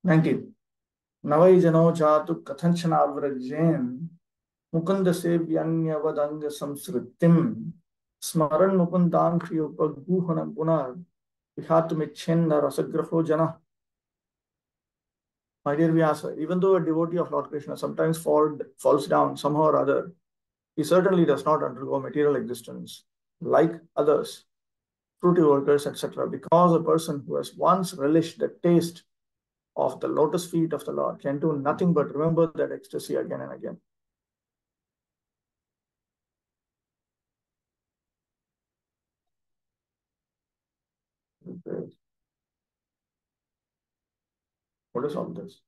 19. Navai jano jatu kathanchana vrajyen Mukunda sevyanyavadanga samsritim Smaran mukundam kriyopaguhanam punar Vihatumichenna rasagraho jana. My dear Vyasa, even though a devotee of Lord Krishna sometimes falls down somehow or other, he certainly does not undergo material existence like others, fruity workers, etc. Because a person who has once relished the taste of the lotus feet of the Lord can do nothing but remember that ecstasy again and again. Okay. What is all this?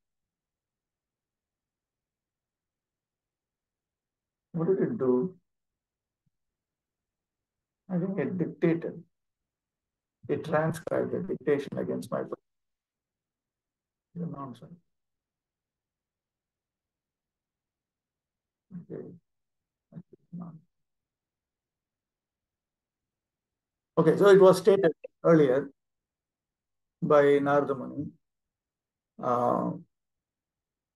What did it do? I think it dictated. It transcribed a dictation against my nonsense. Okay. Okay, so it was stated earlier by Narada Muni.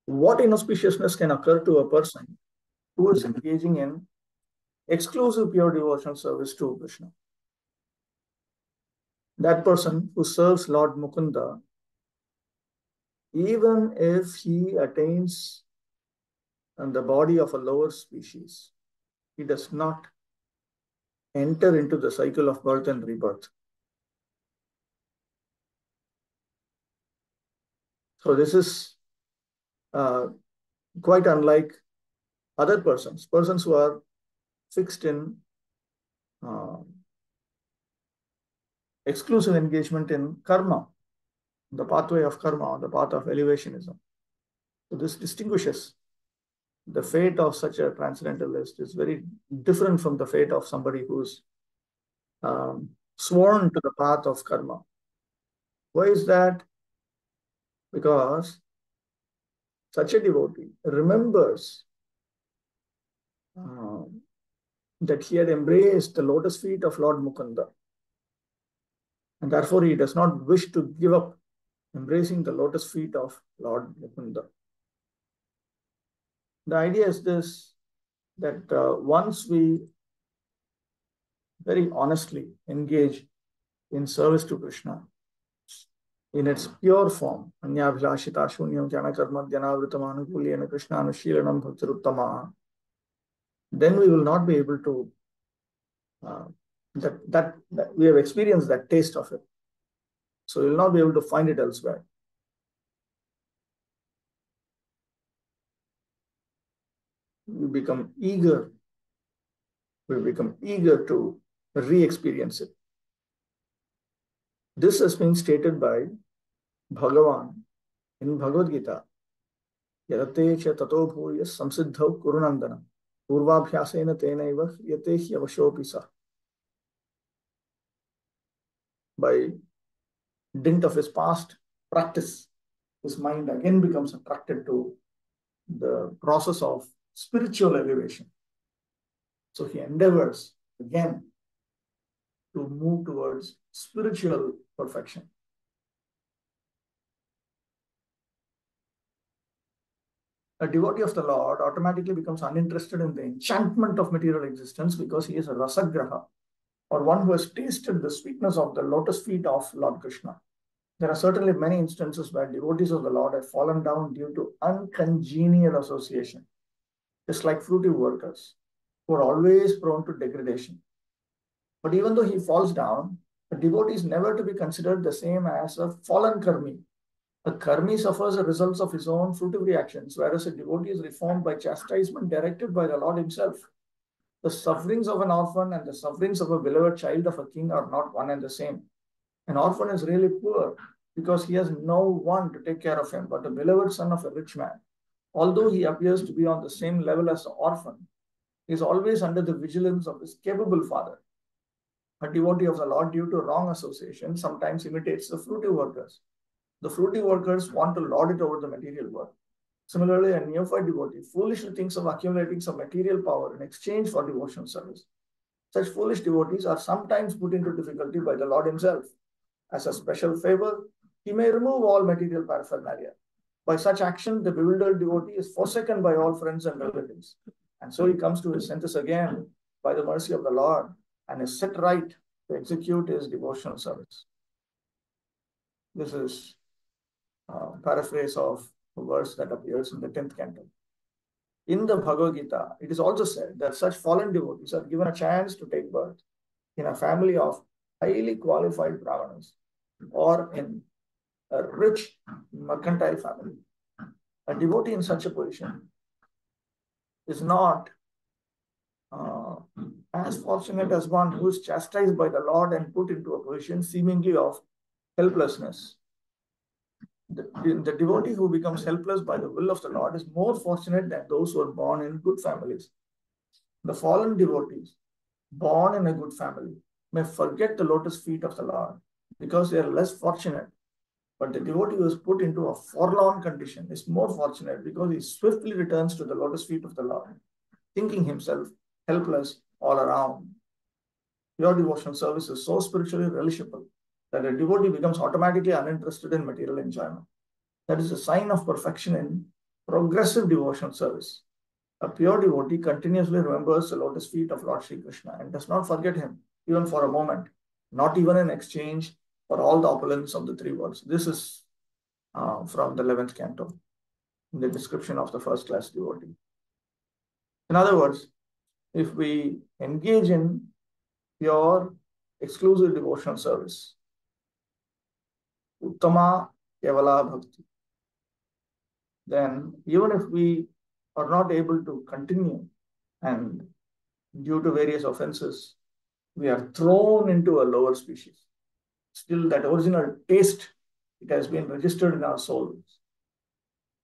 What inauspiciousness can occur to a person who is engaging in exclusive pure devotional service to Krishna? That person who serves Lord Mukunda, even if he attains the body of a lower species, he does not enter into the cycle of birth and rebirth. So this is quite unlike other persons who are fixed in exclusive engagement in karma, the pathway of karma, the path of elevationism. So this distinguishes the fate of such a transcendentalist is very different from the fate of somebody who's sworn to the path of karma. Why is that? Because such a devotee remembers that he had embraced the lotus feet of Lord Mukunda. And therefore, he does not wish to give up embracing the lotus feet of Lord Mukunda. The idea is this, that once we very honestly engage in service to Krishna in its pure form, Anyabhilashita Shunyam Jnana Karma Dhyanavritam Anukulyena Krishna Anushilanam Bhaktiruttama, then we will not be able to that we have experienced that taste of it. So we will not be able to find it elsewhere. We become eager to re-experience it. This has been stated by Bhagavan in Bhagavad Gita. Yadate cha tato bhuya samsiddhau kurunandana purvabhyasena tenaiva yate hyavashopisa. By dint of his past practice, his mind again becomes attracted to the process of spiritual elevation. So he endeavors again to move towards spiritual perfection. A devotee of the Lord automatically becomes uninterested in the enchantment of material existence because he is a rasagraha, or one who has tasted the sweetness of the lotus feet of Lord Krishna. There are certainly many instances where devotees of the Lord have fallen down due to uncongenial association, just like fruitive workers who are always prone to degradation. But even though he falls down, a devotee is never to be considered the same as a fallen karmi. A karmi suffers the results of his own fruitive reactions, whereas a devotee is reformed by chastisement directed by the Lord himself. The sufferings of an orphan and the sufferings of a beloved child of a king are not one and the same. An orphan is really poor because he has no one to take care of him, but the beloved son of a rich man, although he appears to be on the same level as the orphan, he is always under the vigilance of his capable father. A devotee of the Lord, due to wrong association, sometimes imitates the fruitive workers. The fruitive workers want to lord it over the material world. Similarly, a neophyte devotee foolishly thinks of accumulating some material power in exchange for devotional service. Such foolish devotees are sometimes put into difficulty by the Lord himself. As a special favor, he may remove all material paraphernalia. By such action, the bewildered devotee is forsaken by all friends and relatives. And so he comes to his senses again by the mercy of the Lord and is set right to execute his devotional service. This is a paraphrase of a verse that appears in the 10th canto. In the Bhagavad Gita, it is also said that such fallen devotees are given a chance to take birth in a family of highly qualified brahmanas or in a rich mercantile family. A devotee in such a position is not uh, as fortunate as one who is chastised by the Lord and put into a position seemingly of helplessness. The devotee who becomes helpless by the will of the Lord is more fortunate than those who are born in good families. The fallen devotees born in a good family may forget the lotus feet of the Lord because they are less fortunate. But the devotee who is put into a forlorn condition is more fortunate because he swiftly returns to the lotus feet of the Lord, thinking himself helpless all around. Pure devotional service is so spiritually relishable that a devotee becomes automatically uninterested in material enjoyment. That is a sign of perfection in progressive devotional service. A pure devotee continuously remembers the lotus feet of Lord Sri Krishna and does not forget him, even for a moment, not even in exchange for all the opulence of the three worlds. This is from the 11th canto, in the description of the first class devotee. In other words, if we engage in pure, exclusive devotional service, Uttama Kevala Bhakti, then even if we are not able to continue and due to various offenses, we are thrown into a lower species. Still, that original taste, it has been registered in our souls.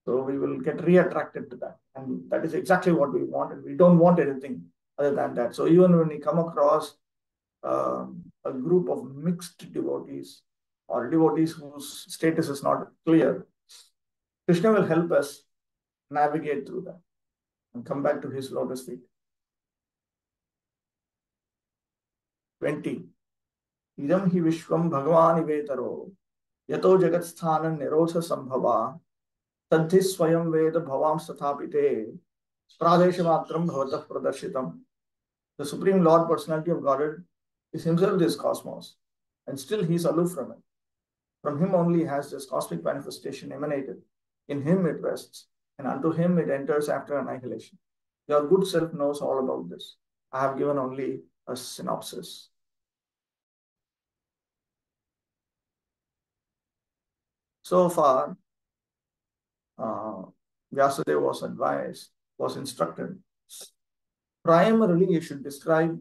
So we will get re-attracted to that. And that is exactly what we want. And we don't want anything other than that. So even when we come across a group of mixed devotees or devotees whose status is not clear, Krishna will help us navigate through that and come back to his lotus feet. 20. Idam hi vishwam bhagavan ivetaro yato jagat sthanan nirodha sambhava tadhi swayam veda bhavam sathapite pradeshamatram bhavatah pradarshitam. The Supreme Lord Personality of Godhead is himself this cosmos, and still he is aloof from it. From him only has this cosmic manifestation emanated. In him it rests, and unto him it enters after annihilation. Your good self knows all about this. I have given only a synopsis. So far, Vyasadeva was advised, was instructed. Primarily, you should describe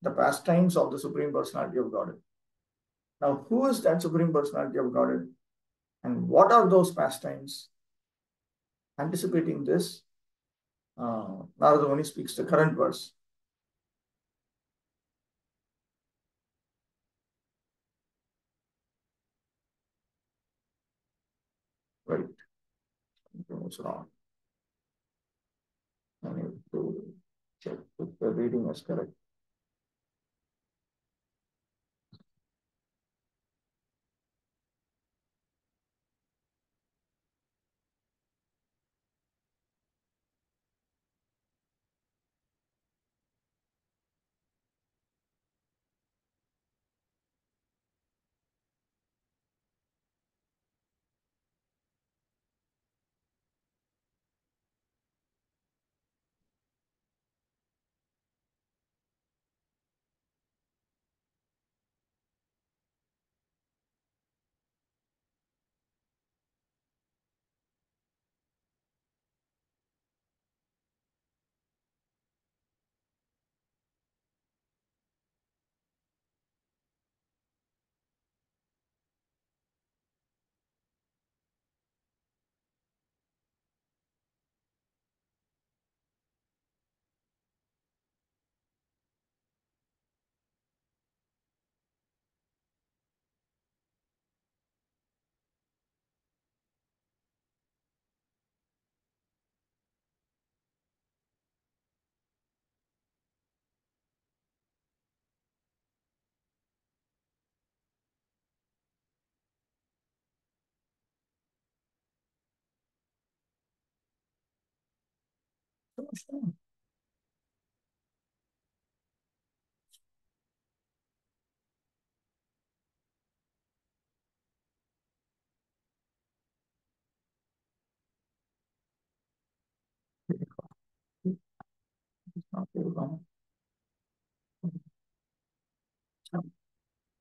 the pastimes of the Supreme Personality of Godhead. Now, who is that Supreme Personality of Godhead? And what are those pastimes? Anticipating this, Narada Muni speaks the current verse. Right. What's wrong? I need to check if the reading is correct.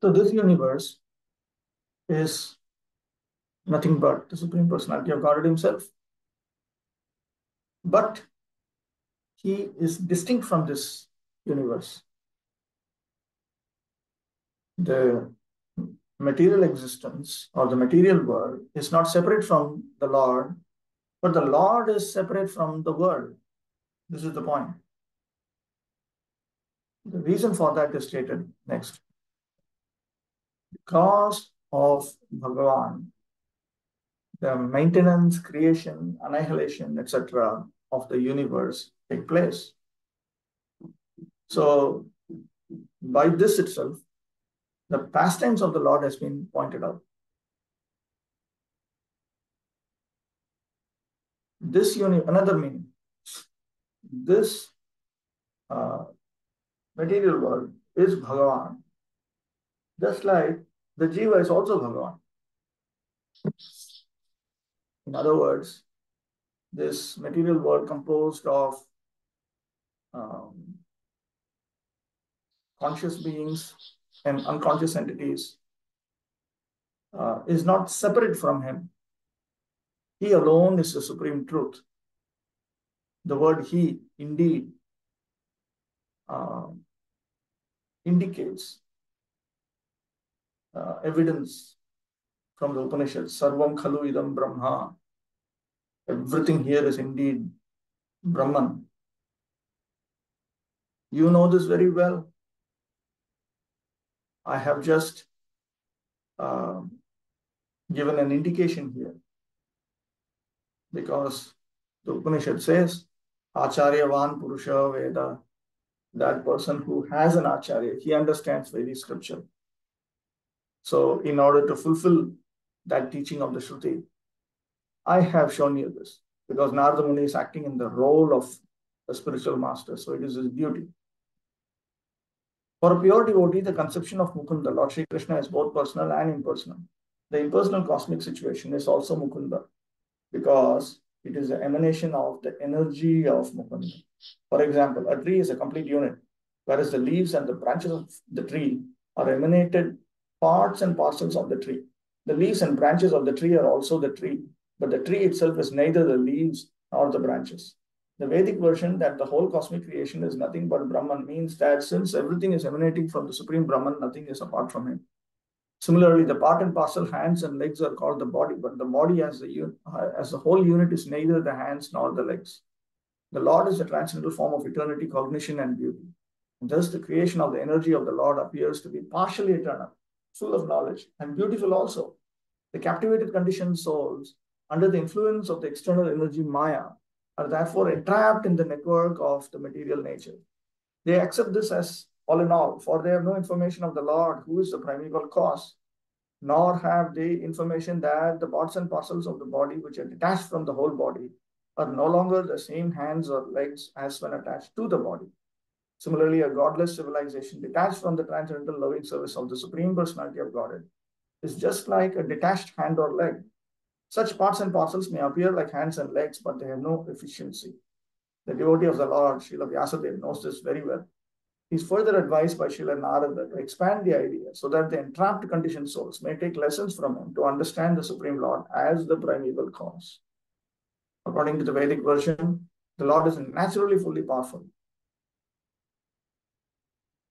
So this universe is nothing but the Supreme Personality of God Himself. But He is distinct from this universe. The material existence or the material world is not separate from the Lord, but the Lord is separate from the world. This is the point. The reason for that is stated next. Because of Bhagavan, the maintenance, creation, annihilation, etc. of the universe take place. So, by this itself, the pastimes of the Lord has been pointed out. This another meaning. This material world is Bhagavan, just like the Jiva is also Bhagavan. In other words, this material world composed of conscious beings and unconscious entities is not separate from Him. He alone is the supreme truth. The word He indeed indicates evidence from the Upanishads. Sarvam khalu idam brahma. Everything here is indeed Brahman. You know this very well. I have just given an indication here because the Upanishad says, Acharyavan Purusha Veda, that person who has an Acharya, he understands Vedic scripture. So, in order to fulfill that teaching of the Shruti, I have shown you this because Narada Muni is acting in the role of a spiritual master, so it is his duty. For a pure devotee, the conception of Mukunda, Lord Sri Krishna, is both personal and impersonal. The impersonal cosmic situation is also Mukunda because it is the emanation of the energy of Mukunda. For example, a tree is a complete unit, whereas the leaves and the branches of the tree are emanated parts and parcels of the tree. The leaves and branches of the tree are also the tree, but the tree itself is neither the leaves nor the branches. The Vedic version that the whole cosmic creation is nothing but Brahman means that since everything is emanating from the Supreme Brahman, nothing is apart from Him. Similarly, the part and parcel hands and legs are called the body, but the body as the whole unit is neither the hands nor the legs. The Lord is the transcendental form of eternity, cognition, and beauty. And thus, the creation of the energy of the Lord appears to be partially eternal, full of knowledge, and beautiful also. The captivated conditioned souls, under the influence of the external energy Maya, are therefore entrapped in the network of the material nature. They accept this as all in all, for they have no information of the Lord, who is the primeval cause, nor have they information that the parts and parcels of the body, which are detached from the whole body, are no longer the same hands or legs as when attached to the body. Similarly, a godless civilization detached from the transcendental loving service of the Supreme Personality of Godhead is just like a detached hand or leg. Such parts and parcels may appear like hands and legs, but they have no efficiency. The devotee of the Lord, Srila Vyasadeva, knows this very well. He is further advised by Srila Narada to expand the idea so that the entrapped conditioned souls may take lessons from him to understand the Supreme Lord as the primeval cause. According to the Vedic version, the Lord is naturally fully powerful.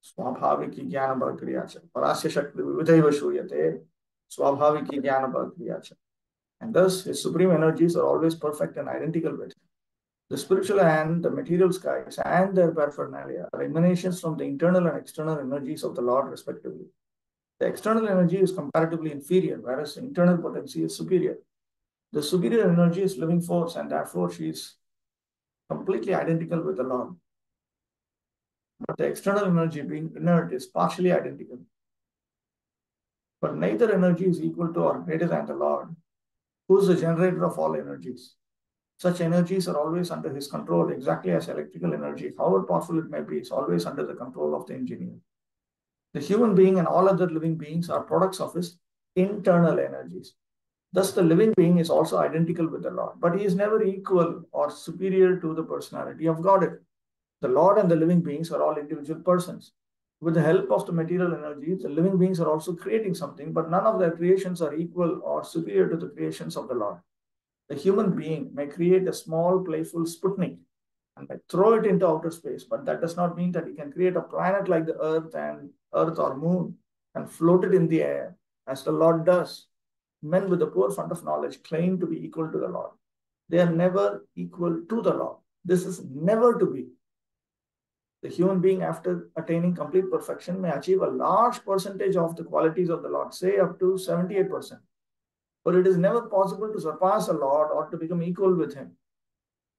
Swabhaviki jnana bhakriyacha. Parasya shakti vividhaiva shuyate. Swabhaviki jnana bhakriyacha. And thus, his supreme energies are always perfect and identical with him. The spiritual and the material skies and their paraphernalia are emanations from the internal and external energies of the Lord, respectively. The external energy is comparatively inferior, whereas the internal potency is superior. The superior energy is living force, and therefore she is completely identical with the Lord. But the external energy, being inert, is partially identical. But neither energy is equal to or greater than the Lord, who is the generator of all energies. Such energies are always under his control, exactly as electrical energy, however powerful it may be, is always under the control of the engineer. The human being and all other living beings are products of his internal energies. Thus, the living being is also identical with the Lord, but he is never equal or superior to the personality of Godhead. The Lord and the living beings are all individual persons. With the help of the material energies, the living beings are also creating something, but none of their creations are equal or superior to the creations of the Lord. The human being may create a small, playful Sputnik and may throw it into outer space, but that does not mean that he can create a planet like the Earth or Moon and float it in the air, as the Lord does. Men with a poor fund of knowledge claim to be equal to the Lord. They are never equal to the Lord. This is never to be. The human being, after attaining complete perfection, may achieve a large percentage of the qualities of the Lord, say up to 78%. But it is never possible to surpass the Lord or to become equal with him.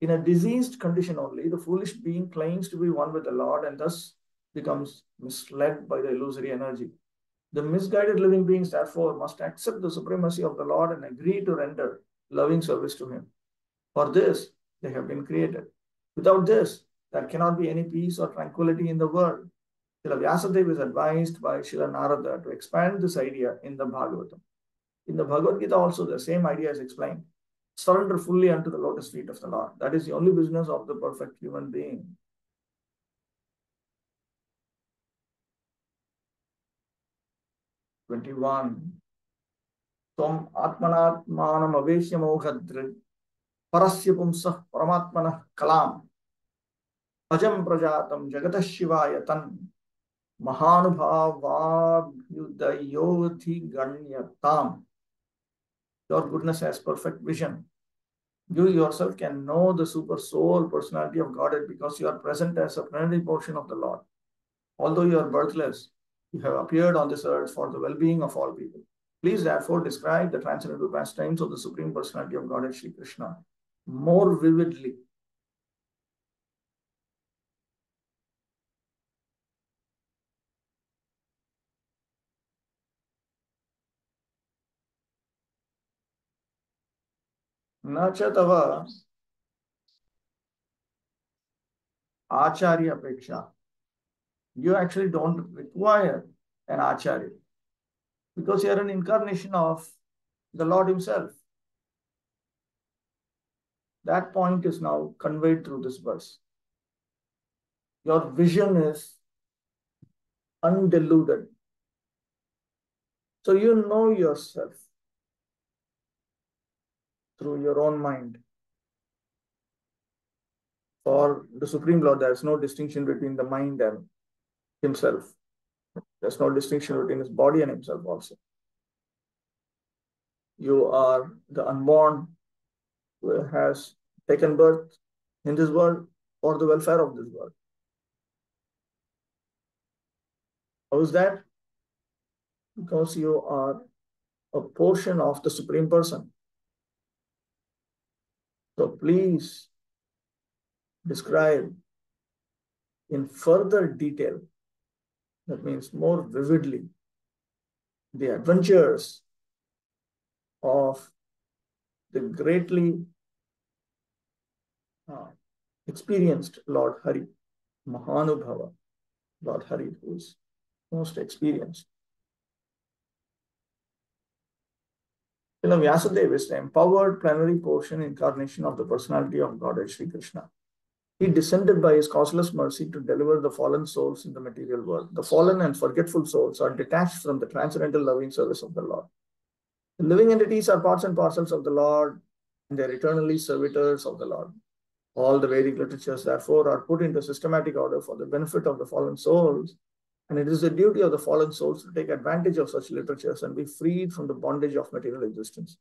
In a diseased condition only, the foolish being claims to be one with the Lord and thus becomes misled by the illusory energy. The misguided living beings, therefore, must accept the supremacy of the Lord and agree to render loving service to him. For this, they have been created. Without this, there cannot be any peace or tranquility in the world. Srila Vyasadeva is advised by Srila Narada to expand this idea in the Bhagavatam. In the Bhagavad Gita also, the same idea is explained. Surrender fully unto the lotus feet of the Lord. That is the only business of the perfect human being. 21. Tvam atmanatmanam aveshya moghadrid parasya pumsah paramatmanah kalam ajam prajatam jagatah shivaya tan mahanubhavabhyudayothi ganyatam. Your goodness has perfect vision. You yourself can know the super soul personality of Godhead because you are present as a plenary portion of the Lord. Although you are birthless, you have appeared on this earth for the well-being of all people. Please therefore describe the transcendental pastimes of the Supreme Personality of Godhead Shri Krishna more vividly. Nacha tava acharya apeksha. You actually don't require an acharya because you are an incarnation of the Lord himself. That point is now conveyed through this verse. Your vision is undiluted. So you know yourself through your own mind. For the Supreme Lord, there is no distinction between the mind and himself. There's no distinction between his body and himself also. You are the unborn who has taken birth in this world for the welfare of this world. How is that? Because you are a portion of the Supreme Person. So please describe in further detail, that means more vividly, the adventures of the greatly experienced Lord Hari, Mahanubhava, Lord Hari, who is most experienced. Vyasadeva is the empowered plenary portion incarnation of the personality of Godhead Sri Krishna. He descended by his causeless mercy to deliver the fallen souls in the material world. The fallen and forgetful souls are detached from the transcendental loving service of the Lord. The living entities are parts and parcels of the Lord, and they are eternally servitors of the Lord. All the Vedic literatures, therefore, are put into systematic order for the benefit of the fallen souls, and it is the duty of the fallen souls to take advantage of such literatures and be freed from the bondage of material existence.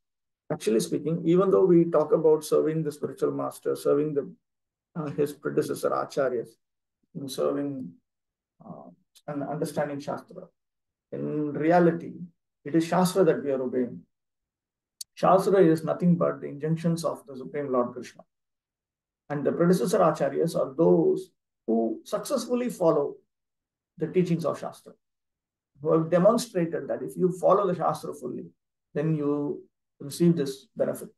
Actually speaking, even though we talk about serving the spiritual master, serving his predecessor acharyas, in serving and understanding Shastra, in reality, it is Shastra that we are obeying. Shastra is nothing but the injunctions of the Supreme Lord Krishna. And the predecessor acharyas are those who successfully follow the teachings of Shastra, who have demonstrated that if you follow the Shastra fully, then you receive this benefit.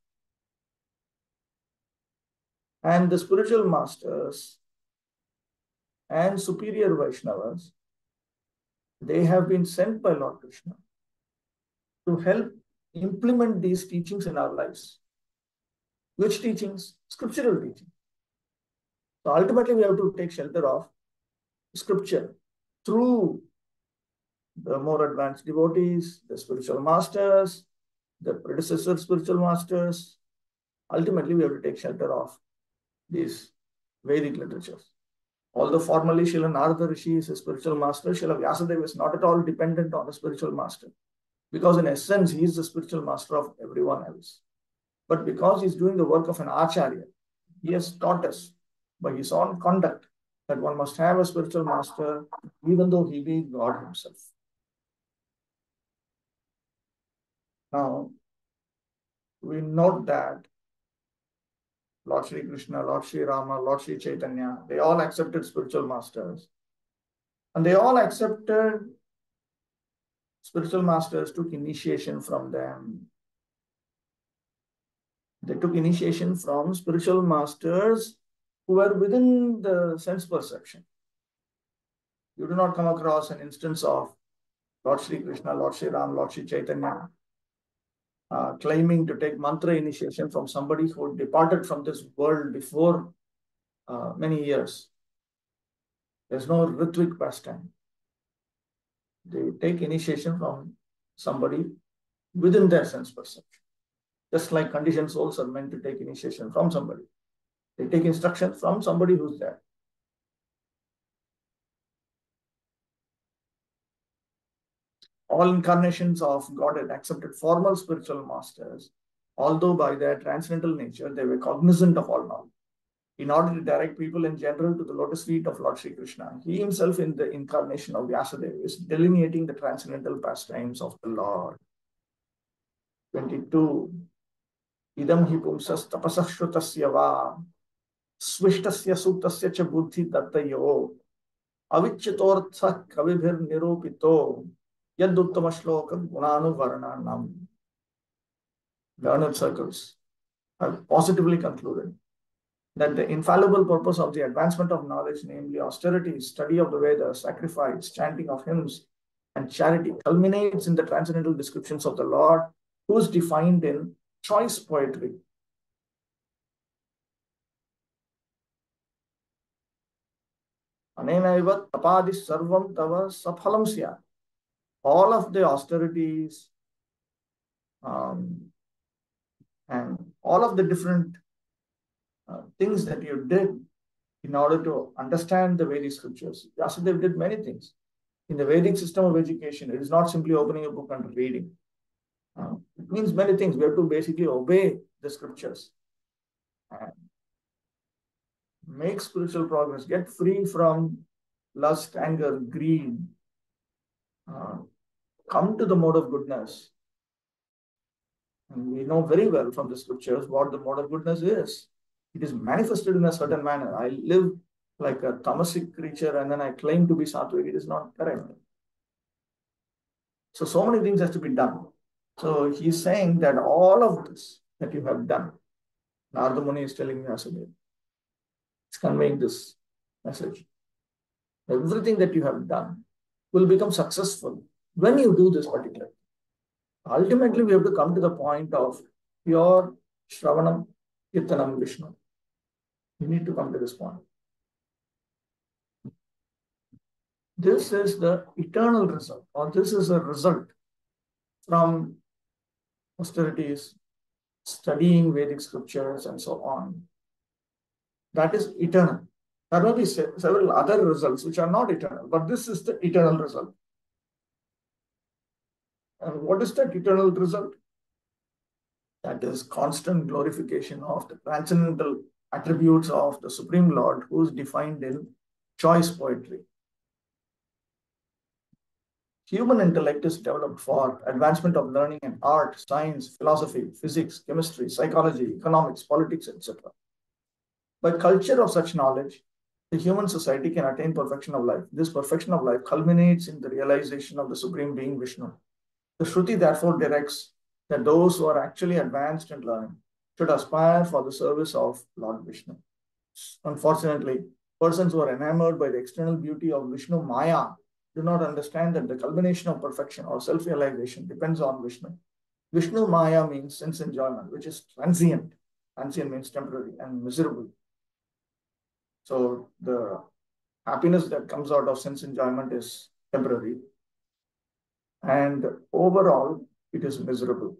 And the spiritual masters and superior Vaishnavas, they have been sent by Lord Krishna to help implement these teachings in our lives. Which teachings? Scriptural teaching. So ultimately, we have to take shelter of scripture through the more advanced devotees, the spiritual masters, the predecessor spiritual masters. Ultimately, we have to take shelter of these Vedic literatures. Although formally Srila Narada Rishi is a spiritual master, Srila Vyasadeva is not at all dependent on a spiritual master. Because in essence, he is the spiritual master of everyone else. But because he is doing the work of an acharya, he has taught us by his own conduct that one must have a spiritual master, even though he be God himself. Now, we note that Lord Sri Krishna, Lord Sri Rama, Lord Sri Chaitanya, they all accepted spiritual masters. And they all accepted spiritual masters, took initiation from them. They took initiation from spiritual masters who were within the sense perception. You do not come across an instance of Lord Sri Krishna, Lord Sri Ram, Lord Sri Chaitanya claiming to take mantra initiation from somebody who departed from this world before many years. There's no Ritvik pastime. They take initiation from somebody within their sense perception. Just like conditioned souls are meant to take initiation from somebody. They take instruction from somebody who's there. All incarnations of Godhead accepted formal spiritual masters, although by their transcendental nature, they were cognizant of all knowledge. In order to direct people in general to the lotus feet of Lord Sri Krishna, he himself in the incarnation of Vyasadeva is delineating the transcendental pastimes of the Lord. 22. Idam hi pumsas tapasah shrutasya va swishtasya suktasya cha buddhi dattayo avichyatortha kavibhir nirupito yaduttama shloka gunanu varnanam. Learned circles have positively concluded that the infallible purpose of the advancement of knowledge, namely austerity, study of the Vedas, sacrifice, chanting of hymns, and charity, culminates in the transcendental descriptions of the Lord, who is defined in choice poetry. Anenaiva tapadi sarvam tava saphalam sya. All of the austerities and all of the different things that you did in order to understand the Vedic scriptures. Vyasadeva did many things. In the Vedic system of education, it is not simply opening a book and reading. It means many things. We have to basically obey the scriptures and make spiritual progress, get free from lust, anger, greed, come to the mode of goodness. And we know very well from the scriptures what the mode of goodness is. It is manifested in a certain manner. I live like a tamasic creature and then I claim to be sattvic. It is not correct. So many things has to be done. So he's saying that all of this that you have done, Narada Muni is telling Vyasadeva, he's conveying this message. Everything that you have done will become successful when you do this particular. Ultimately, we have to come to the point of pure Shravanam, Kirtanam, Vishnu. You need to come to this point. This is the eternal result, or this is a result from austerities, studying Vedic scriptures, and so on. That is eternal. There may be several other results which are not eternal, but this is the eternal result. And what is that eternal result? That is constant glorification of the transcendental attributes of the Supreme Lord, who is defined in choice poetry. Human intellect is developed for advancement of learning and art, science, philosophy, physics, chemistry, psychology, economics, politics, etc. By culture of such knowledge, the human society can attain perfection of life. This perfection of life culminates in the realization of the Supreme Being Vishnu. The Shruti therefore directs that those who are actually advanced in learning should aspire for the service of Lord Vishnu. Unfortunately, persons who are enamored by the external beauty of Vishnu Maya do not understand that the culmination of perfection or self-realization depends on Vishnu. Vishnu Maya means sense enjoyment, which is transient. Transient means temporary and miserable. So the happiness that comes out of sense enjoyment is temporary. And overall, it is miserable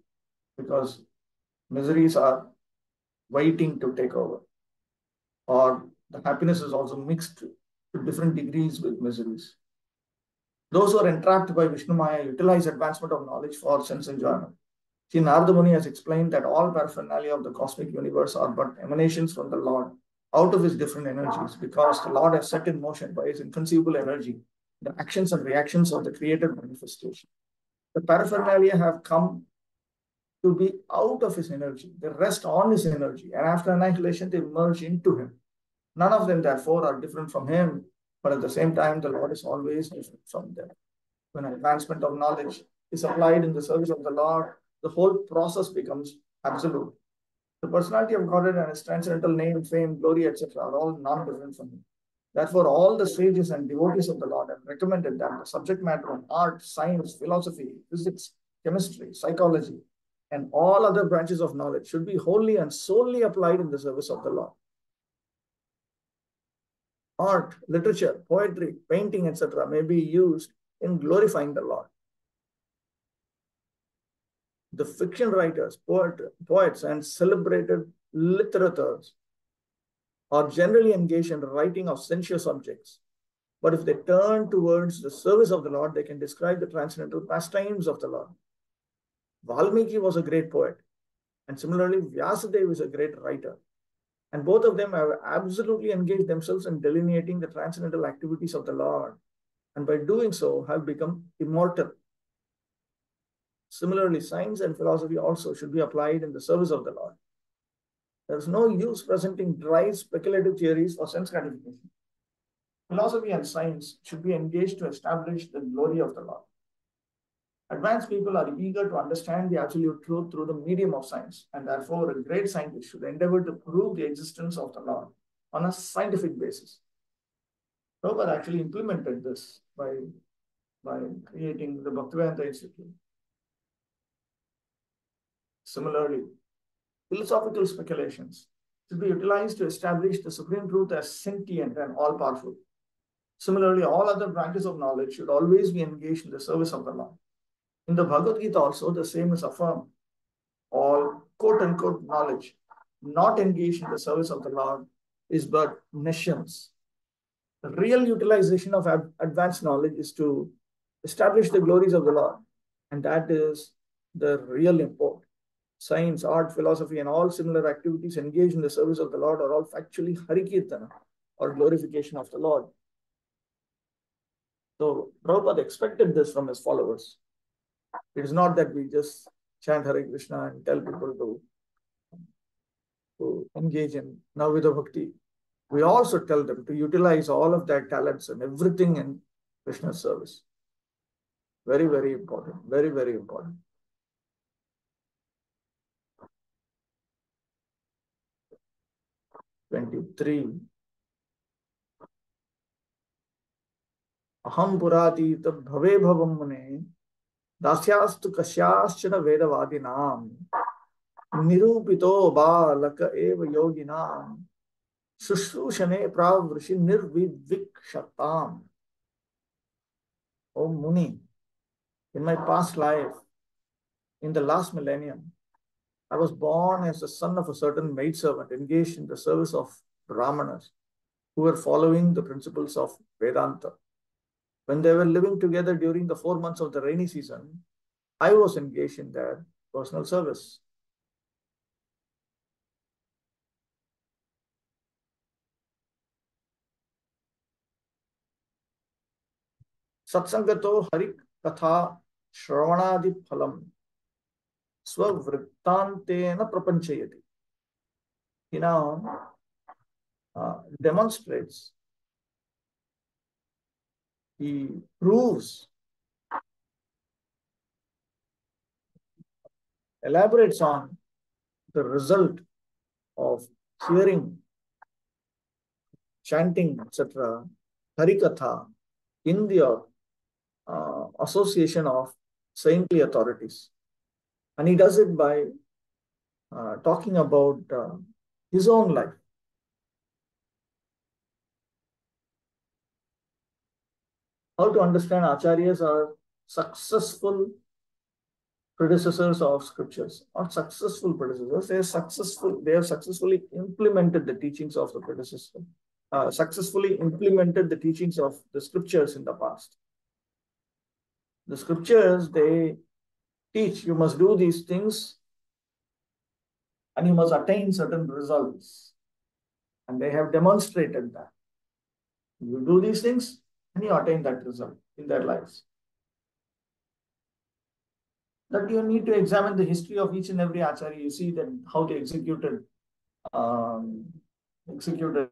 because miseries are waiting to take over. Or the happiness is also mixed to different degrees with miseries. Those who are entrapped by Vishnu Maya utilize advancement of knowledge for sense enjoyment. See, Narada Muni has explained that all paraphernalia of the cosmic universe are but emanations from the Lord out of his different energies, because the Lord has set in motion by his inconceivable energy the actions and reactions of the created manifestation. The paraphernalia have come to be out of his energy. They rest on his energy, and after annihilation, they merge into him. None of them, therefore, are different from him, but at the same time, the Lord is always different from them. When advancement of knowledge is applied in the service of the Lord, the whole process becomes absolute. The personality of Godhead and his transcendental name, fame, glory, etc., are all non-different from him. Therefore, all the sages and devotees of the Lord have recommended that the subject matter of art, science, philosophy, physics, chemistry, psychology, and all other branches of knowledge should be wholly and solely applied in the service of the Lord. Art, literature, poetry, painting, etc., may be used in glorifying the Lord. The fiction writers, poets, and celebrated literateurs are generally engaged in the writing of sensuous subjects. But if they turn towards the service of the Lord, they can describe the transcendental pastimes of the Lord. Valmiki was a great poet, and similarly, Vyasadeva is a great writer. And both of them have absolutely engaged themselves in delineating the transcendental activities of the Lord, and by doing so have become immortal. Similarly, science and philosophy also should be applied in the service of the Lord. There is no use presenting dry speculative theories for sense gratification. Philosophy and science should be engaged to establish the glory of the Lord. Advanced people are eager to understand the absolute truth through the medium of science, and therefore a great scientist should endeavor to prove the existence of the Lord on a scientific basis. Prabhupada actually implemented this by creating the Bhakti-vaibhava Institute. Similarly, philosophical speculations should be utilized to establish the supreme truth as sentient and all-powerful. Similarly, all other branches of knowledge should always be engaged in the service of the Lord. In the Bhagavad Gita also, the same is affirmed. All quote-unquote knowledge not engaged in the service of the Lord is but nescience. The real utilization of advanced knowledge is to establish the glories of the Lord, and that is the real import. Science, art, philosophy, and all similar activities engaged in the service of the Lord are all factually Harikirtana, or glorification of the Lord. So Prabhupada expected this from his followers. It is not that we just chant Hare Krishna and tell people to engage in Navida Bhakti. We also tell them to utilize all of their talents and everything in Krishna's service. Very, very important. Very, very important. 23. Aham puratit bhave bhavam mune dasyastu kasyaschana vedavadinam nirupito balaka eva yoginam shushrushane pravrishi nirvidvikshatam. O Muni, in my past life, in the last millennium, I was born as the son of a certain maidservant engaged in the service of Brahmanas who were following the principles of Vedanta. When they were living together during the 4 months of the rainy season, I was engaged in their personal service. Satsangato Hari Katha Shravanadi Phalam Swavrittantena Prapanchayati. He now demonstrates, he proves, elaborates on the result of hearing chanting, etc., harikatha, in the association of saintly authorities. And he does it by talking about his own life. How to understand acharyas are successful predecessors of scriptures, or successful predecessors. They have successfully implemented the teachings of the predecessor, successfully implemented the teachings of the scriptures in the past. The scriptures, they teach you must do these things and you must attain certain results. And they have demonstrated that. You do these things and you attain that result in their lives. That you need to examine the history of each and every acharya. You see that how they executed executed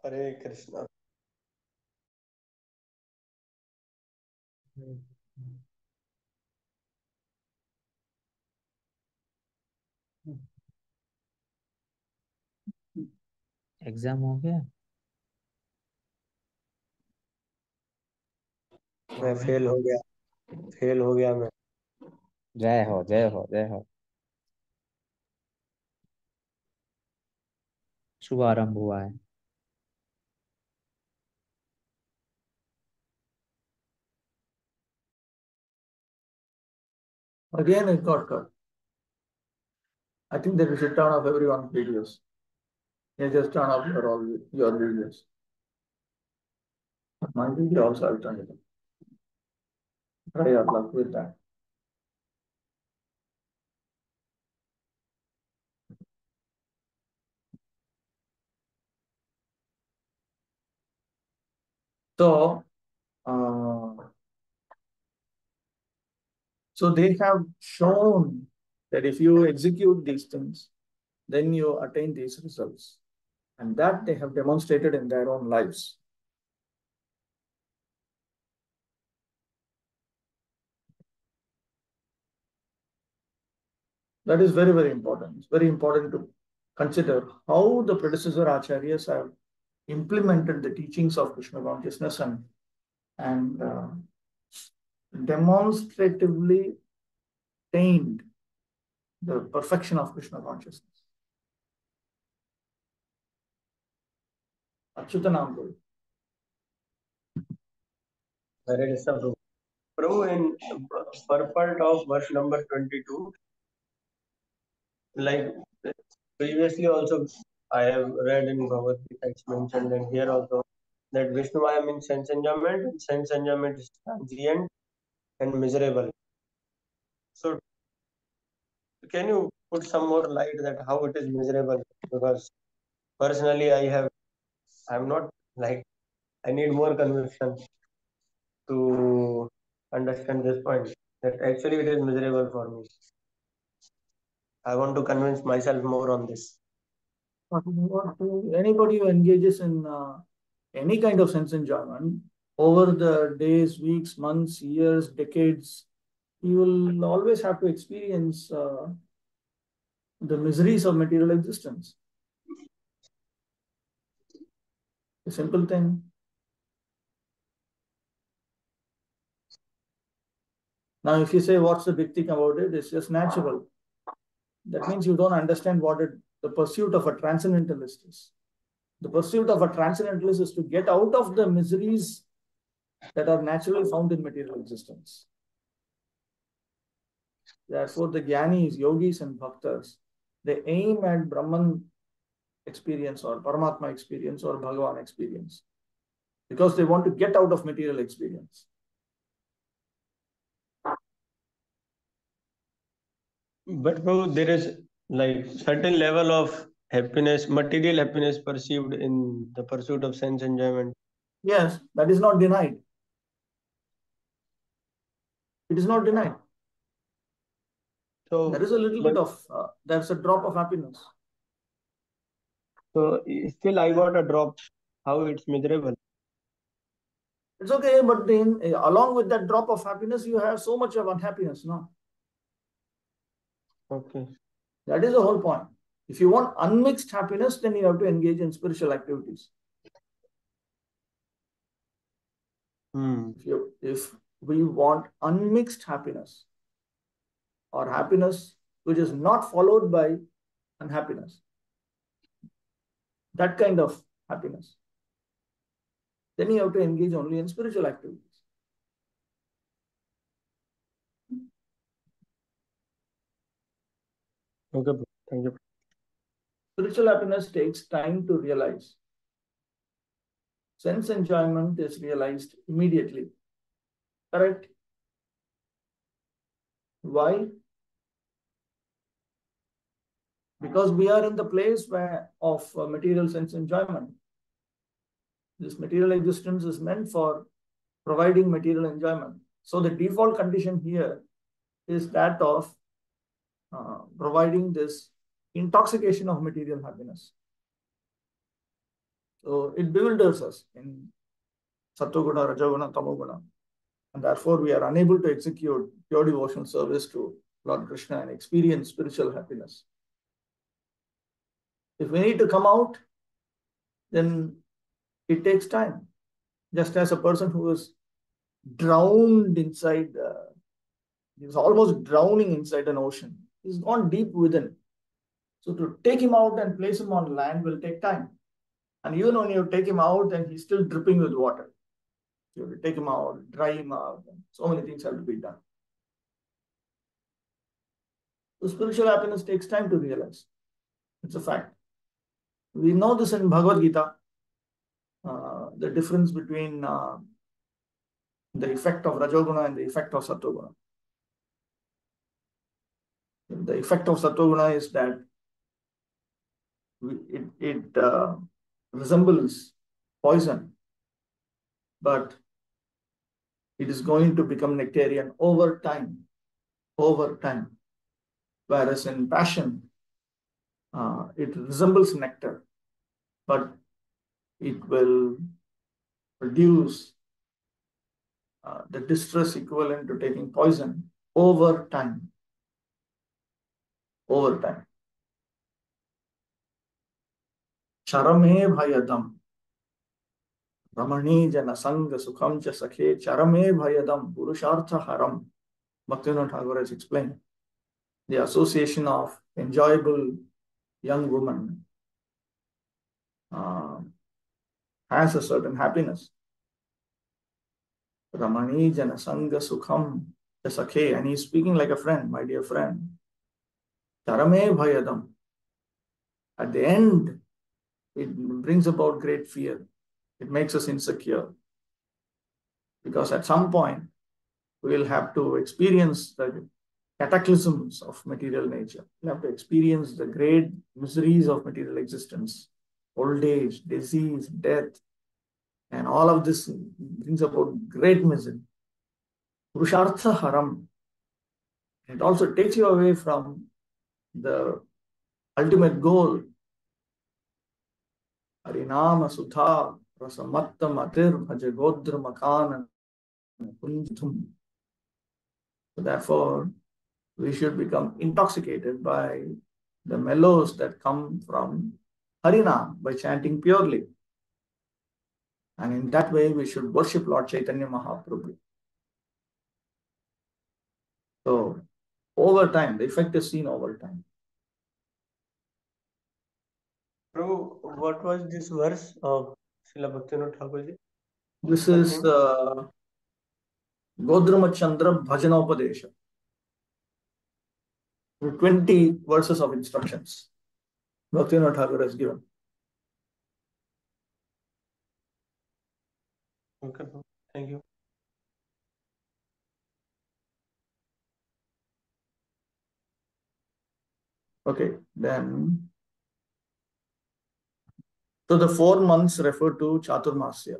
Hare Krishna. Exam हो गया? मैं fail हो गया मैं। जय हो जय हो जय हो। शुभारंभ हुआ है। Again, it got cut. I think that we should turn off everyone's videos. You just turn off your videos. My video also, I'll turn it off. Try your luck with that. So, so they have shown that if you execute these things, then you attain these results. And that they have demonstrated in their own lives. That is very, very important. It's very important to consider how the predecessor acharyas have implemented the teachings of Krishna consciousness and demonstratively attained the perfection of Krishna consciousness. Achyutanam Guru. Hare Krishna Prabhu. Prabhu, in purport of verse number 22, like previously also I have read in Bhagavad Gita, it's mentioned, and here also, that Vishnu means sense enjoyment, and sense enjoyment is transient and miserable. So can you put some more light that how it is miserable? Because personally I'm not like, I need more conviction to understand this point, that actually it is miserable for me. I want to convince myself more on this. Anybody who engages in any kind of sense enjoyment over the days, weeks, months, years, decades, he will always have to experience the miseries of material existence. A simple thing. Now, if you say, what's the big thing about it? It's just natural. That means you don't understand what the pursuit of a transcendentalist is. The pursuit of a transcendentalist is to get out of the miseries that are naturally found in material existence. Therefore, the Jnanis, Yogis, and Bhaktas, they aim at Brahman experience or Paramatma experience or Bhagavan experience because they want to get out of material experience. But Prabhu, there is like certain level of happiness, material happiness perceived in the pursuit of sense enjoyment. Yes, that is not denied. It is not denied. So there is a little bit of, there's a drop of happiness. So still I got a drop. How it's miserable? It's okay, but then along with that drop of happiness, you have so much of unhappiness, no? Okay. That is the whole point. If you want unmixed happiness, then you have to engage in spiritual activities. If we want unmixed happiness, or happiness which is not followed by unhappiness, that kind of happiness, then you have to engage only in spiritual activities. Okay, bro. Thank you. Spiritual happiness takes time to realize. Sense enjoyment is realized immediately. Correct? Why? Because we are in the place of material sense enjoyment. This material existence is meant for providing material enjoyment. So the default condition here is that of providing this intoxication of material happiness. So it bewilders us in Sattva-guna, Rajoguna, Tamoguna. And therefore we are unable to execute pure devotional service to Lord Krishna and experience spiritual happiness. If we need to come out, then it takes time. Just as a person who is drowned inside, he's almost drowning inside an ocean. He's gone deep within. So to take him out and place him on land will take time. And even when you take him out and he's still dripping with water, you have to take him out, dry him out, and so many things have to be done. So spiritual happiness takes time to realize. It's a fact. We know this in Bhagavad Gita, the difference between the effect of Rajoguna and the effect of Sattva-guna. The effect of Sattva-guna is that it resembles poison, but it is going to become nectarian over time. Whereas in passion, it resembles nectar, but it will produce the distress equivalent to taking poison over time. Charame bhayadam. Ramani jana sanga sukham cha sakhe charame bhayadam purushartha haram. Bhaktivinoda Thakur has explained. The association of enjoyable young woman has a certain happiness. Ramani jana sanga sukham cha sakhe. And he's speaking like a friend, my dear friend. Charame bhayadam. At the end, it brings about great fear. It makes us insecure. Because at some point, we will have to experience the cataclysms of material nature. We have to experience the great miseries of material existence, old age, disease, death, and all of this brings about great misery. Purushartha haram. It also takes you away from the ultimate goal. Harinama sutha rasamatta matir bhajagodra makana kunjithum. So therefore, we should become intoxicated by the mellows that come from Harinam by chanting purely. And in that way, we should worship Lord Chaitanya Mahaprabhu. So, over time, the effect is seen over time. Prabhu, what was this verse of Srila Bhaktivinoda Thakurji? This is Godrama Chandra Bhajanopadesha. 20 verses of instructions Bhaktivinoda Thakur has given. Okay, thank you. Okay, then. So the 4 months refer to Chaturmasya.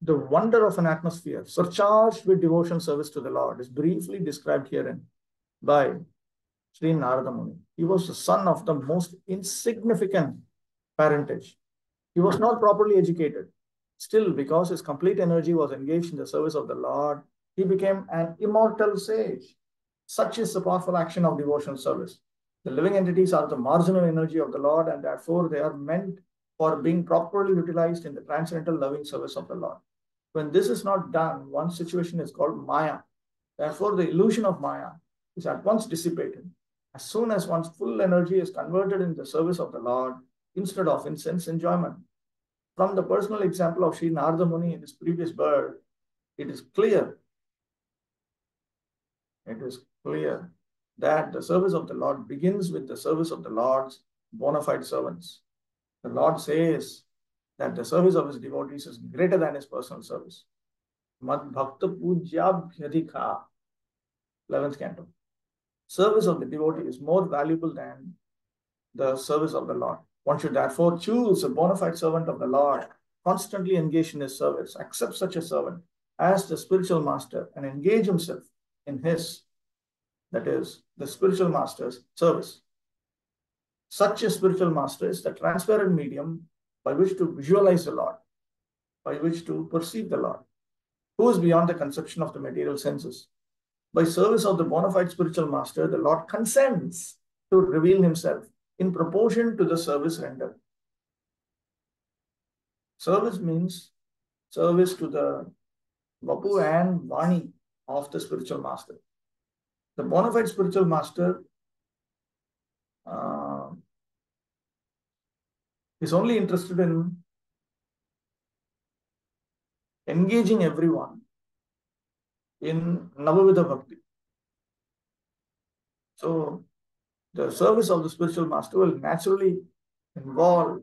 The wonder of an atmosphere surcharged with devotion service to the Lord is briefly described herein by Sri Narada Muni. He was the son of the most insignificant parentage. He was not properly educated. Still, because his complete energy was engaged in the service of the Lord, he became an immortal sage. Such is the powerful action of devotional service. The living entities are the marginal energy of the Lord, and therefore they are meant for being properly utilized in the transcendental loving service of the Lord. When this is not done, one situation is called Maya. Therefore, the illusion of Maya is at once dissipated. As soon as one's full energy is converted in the service of the Lord, instead of in sense enjoyment. From the personal example of Sri Narada Muni in his previous birth, it is clear that the service of the Lord begins with the service of the Lord's bona fide servants. The Lord says that the service of his devotees is greater than his personal service. Mad Bhakta Pujyabhyadhika, 11th canto. Service of the devotee is more valuable than the service of the Lord. One should therefore choose a bona fide servant of the Lord, constantly engage in his service, accept such a servant as the spiritual master, and engage himself in his, that is, the spiritual master's service. Such a spiritual master is the transparent medium by which to visualize the Lord, by which to perceive the Lord, who is beyond the conception of the material senses. By service of the bona fide spiritual master, the Lord consents to reveal himself in proportion to the service rendered. Service means service to the Vapu and Vani of the spiritual master. The bona fide spiritual master is only interested in engaging everyone in Navavidha Bhakti. So, the service of the spiritual master will naturally involve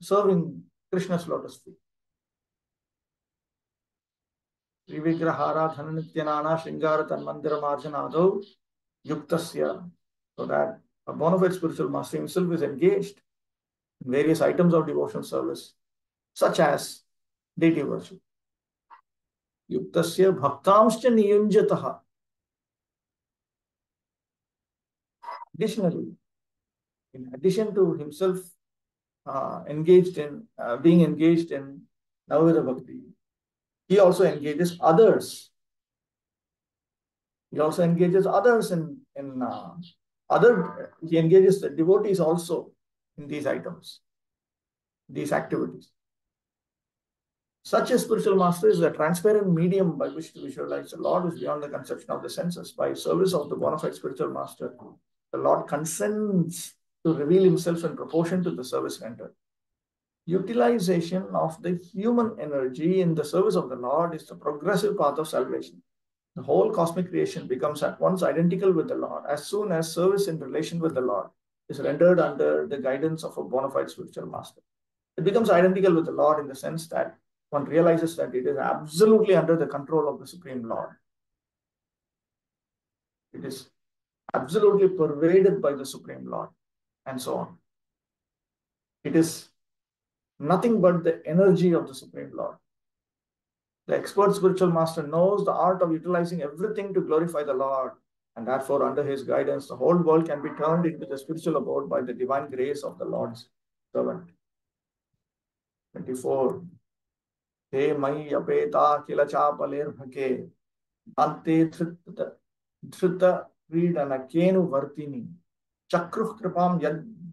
serving Krishna's lotus feet. Trivigrahara Dhananityanana Shringara Tanmandira Marjanado Yuktasya. So that a bona fide spiritual master himself is engaged in various items of devotional service, such as deity worship. Yuktasya Bhaktamscha Niyunjataha. Additionally, in addition to himself being engaged in Navavidha Bhakti, he also engages others. He engages the devotees also in these items, these activities. Such a spiritual master is a transparent medium by which to visualize the Lord is beyond the conception of the senses. By service of the bona fide spiritual master, the Lord consents to reveal himself in proportion to the service rendered. Utilization of the human energy in the service of the Lord is the progressive path of salvation. The whole cosmic creation becomes at once identical with the Lord as soon as service in relation with the Lord is rendered under the guidance of a bona fide spiritual master. It becomes identical with the Lord in the sense that one realizes that it is absolutely under the control of the Supreme Lord. It is absolutely pervaded by the Supreme Lord, and so on. It is nothing but the energy of the Supreme Lord. The expert spiritual master knows the art of utilizing everything to glorify the Lord, and therefore, under his guidance, the whole world can be turned into the spiritual abode by the divine grace of the Lord's servant. 24. He mai apeta kila chapaler bhake ante dhrita vidana kenu vartini chakruh kripam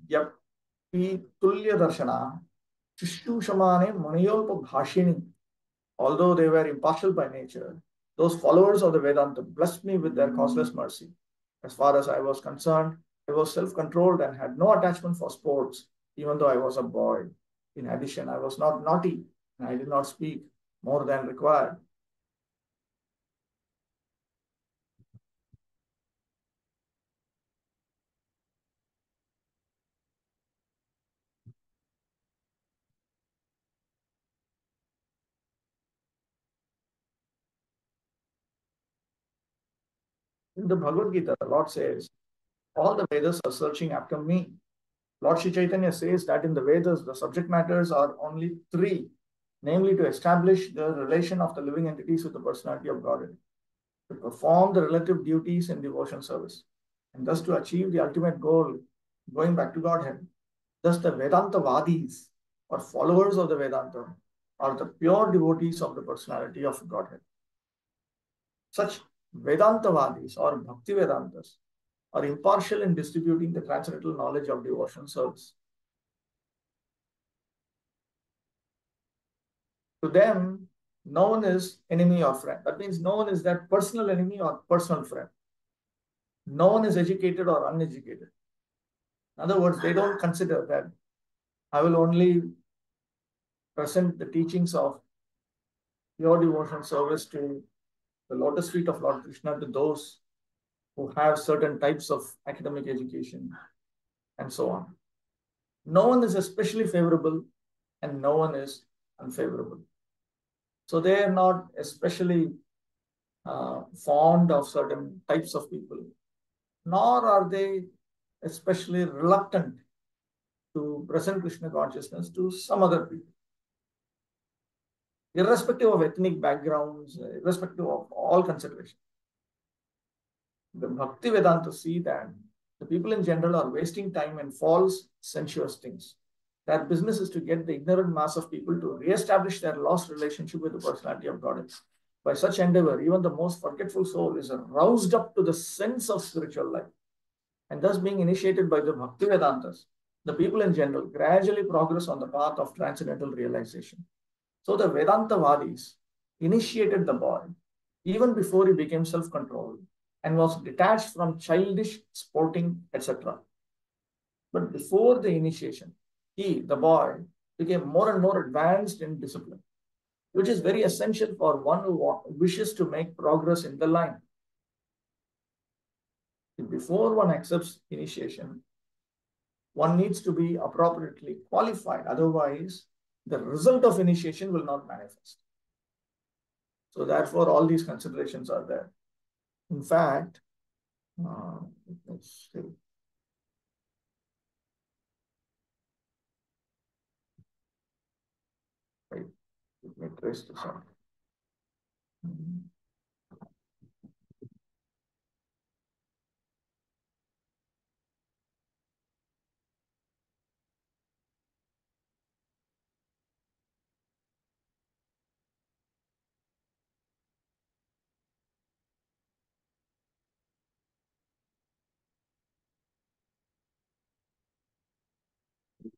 yapi tulya darshana Shishtu Shamane Maniyolpa Bhashini. Although they were impartial by nature, those followers of the Vedanta blessed me with their causeless mercy. As far as I was concerned, I was self-controlled and had no attachment for sports, even though I was a boy. In addition, I was not naughty, and I did not speak more than required. In the Bhagavad Gita, the Lord says, all the Vedas are searching after me. Lord Shri Chaitanya says that in the Vedas, the subject matters are only three. namely to establish the relation of the living entities with the personality of Godhead, to perform the relative duties in devotion service, and thus to achieve the ultimate goal, going back to Godhead. Thus, the Vedanta Vadis, or followers of the Vedanta, are the pure devotees of the personality of Godhead. Such Vedanta Vadis or Bhakti Vedantas are impartial in distributing the transcendental knowledge of devotion service. To them, no one is enemy or friend. That means no one is their personal enemy or personal friend. No one is educated or uneducated. In other words, they don't consider that I will only present the teachings of pure devotion service to the lotus feet of Lord Krishna to those who have certain types of academic education and so on. No one is especially favorable and no one is unfavorable. So they are not especially fond of certain types of people, nor are they especially reluctant to present Krishna consciousness to some other people. Irrespective of ethnic backgrounds, irrespective of all considerations. The Bhakti Vedanta see that the people in general are wasting time in false, sensuous things. Their business is to get the ignorant mass of people to re-establish their lost relationship with the personality of God. By such endeavor, even the most forgetful soul is roused up to the sense of spiritual life. And thus being initiated by the Bhakti Vedantas, the people in general gradually progress on the path of transcendental realization. So the Vedanta Vadis initiated the boy even before he became self-controlled and was detached from childish, sporting, etc. But before the initiation, he, the boy, became more and more advanced in discipline, which is very essential for one who wishes to make progress in the line. Before one accepts initiation, one needs to be appropriately qualified. Otherwise, the result of initiation will not manifest. So therefore, all these considerations are there. In fact, let's see. Wait, let me trace this out.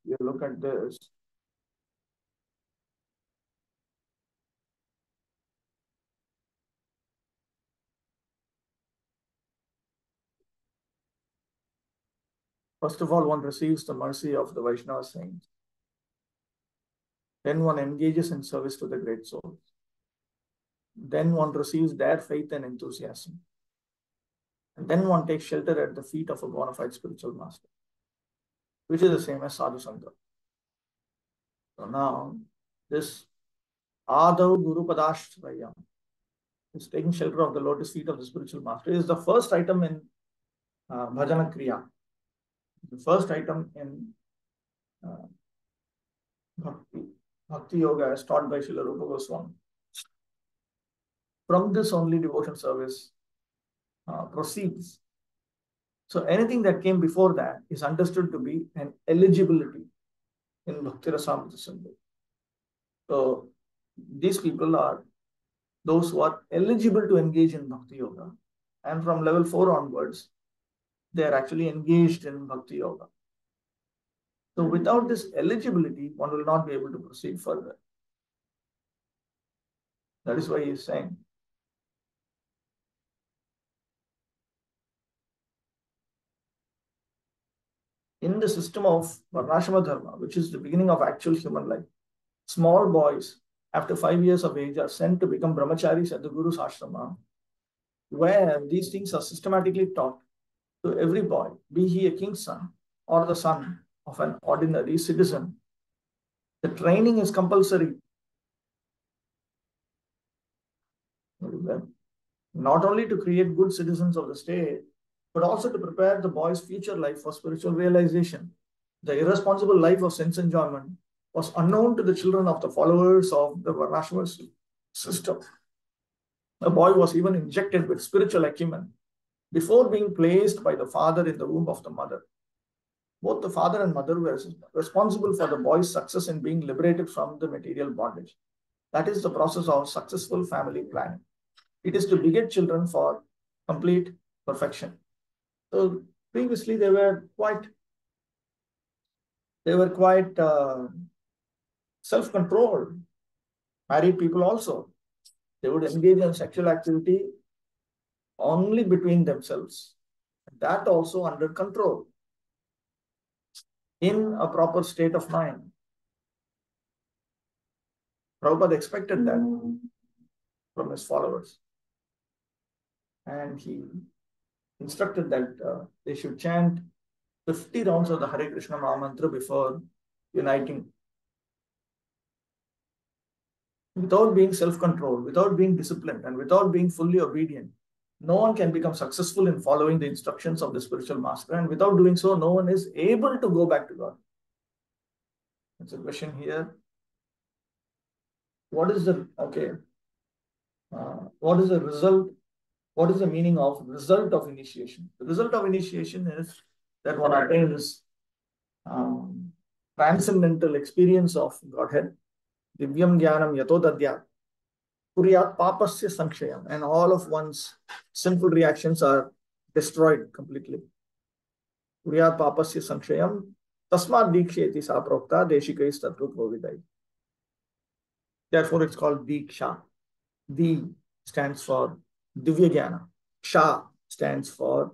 You look at this. First of all, one receives the mercy of the Vaishnava saints. Then one engages in service to the great souls. Then one receives their faith and enthusiasm. And then one takes shelter at the feet of a bona fide spiritual master, which is the same as Sadhu Sangha. So now, this Adav Guru Padashrayam is taking shelter of the lotus feet of the spiritual master. It is the first item in Bhajana Kriya. The first item in Bhakti Yoga as taught by Srila Rupa Goswami. From this only devotion service proceeds. So anything that came before that is understood to be an eligibility in Bhakti Rasamrita Sindhu. So these people are those who are eligible to engage in Bhakti Yoga. And from level 4 onwards, they are actually engaged in Bhakti Yoga. So without this eligibility, one will not be able to proceed further. That is why he is saying, in the system of Varnashrama Dharma, which is the beginning of actual human life, small boys after 5 years of age are sent to become brahmacharis at the Guru's ashrama, where these things are systematically taught to every boy, be he a king's son or the son of an ordinary citizen. The training is compulsory. Not only to create good citizens of the state, but also to prepare the boy's future life for spiritual realization. The irresponsible life of sense enjoyment was unknown to the children of the followers of the Varnashram system. The boy was even injected with spiritual acumen before being placed by the father in the womb of the mother. Both the father and mother were responsible for the boy's success in being liberated from the material bondage. That is the process of successful family planning. It is to beget children for complete perfection. So previously they were quite self-controlled. Married people also, they would engage in sexual activity only between themselves. That also under control, in a proper state of mind. Prabhupada expected that from his followers. And he instructed that they should chant 50 rounds of the Hare Krishna Mahamantra before uniting. Without being self-controlled, without being disciplined, and without being fully obedient, no one can become successful in following the instructions of the spiritual master. And without doing so, no one is able to go back to God. That's a question here. What is the result? What is the meaning of result of initiation? The result of initiation is that one attains transcendental experience of Godhead. Divyam Jnanam Yato Dadyat. Kuriyat Papasya Sankshayam. And all of one's sinful reactions are destroyed completely. Kuriyat Papasya Sankshayam. Tasmad Diksheti Saprokta Deshikais Tattva Vidai. Therefore, it's called Diksha. Di stands for Divya Jnana. Sha stands for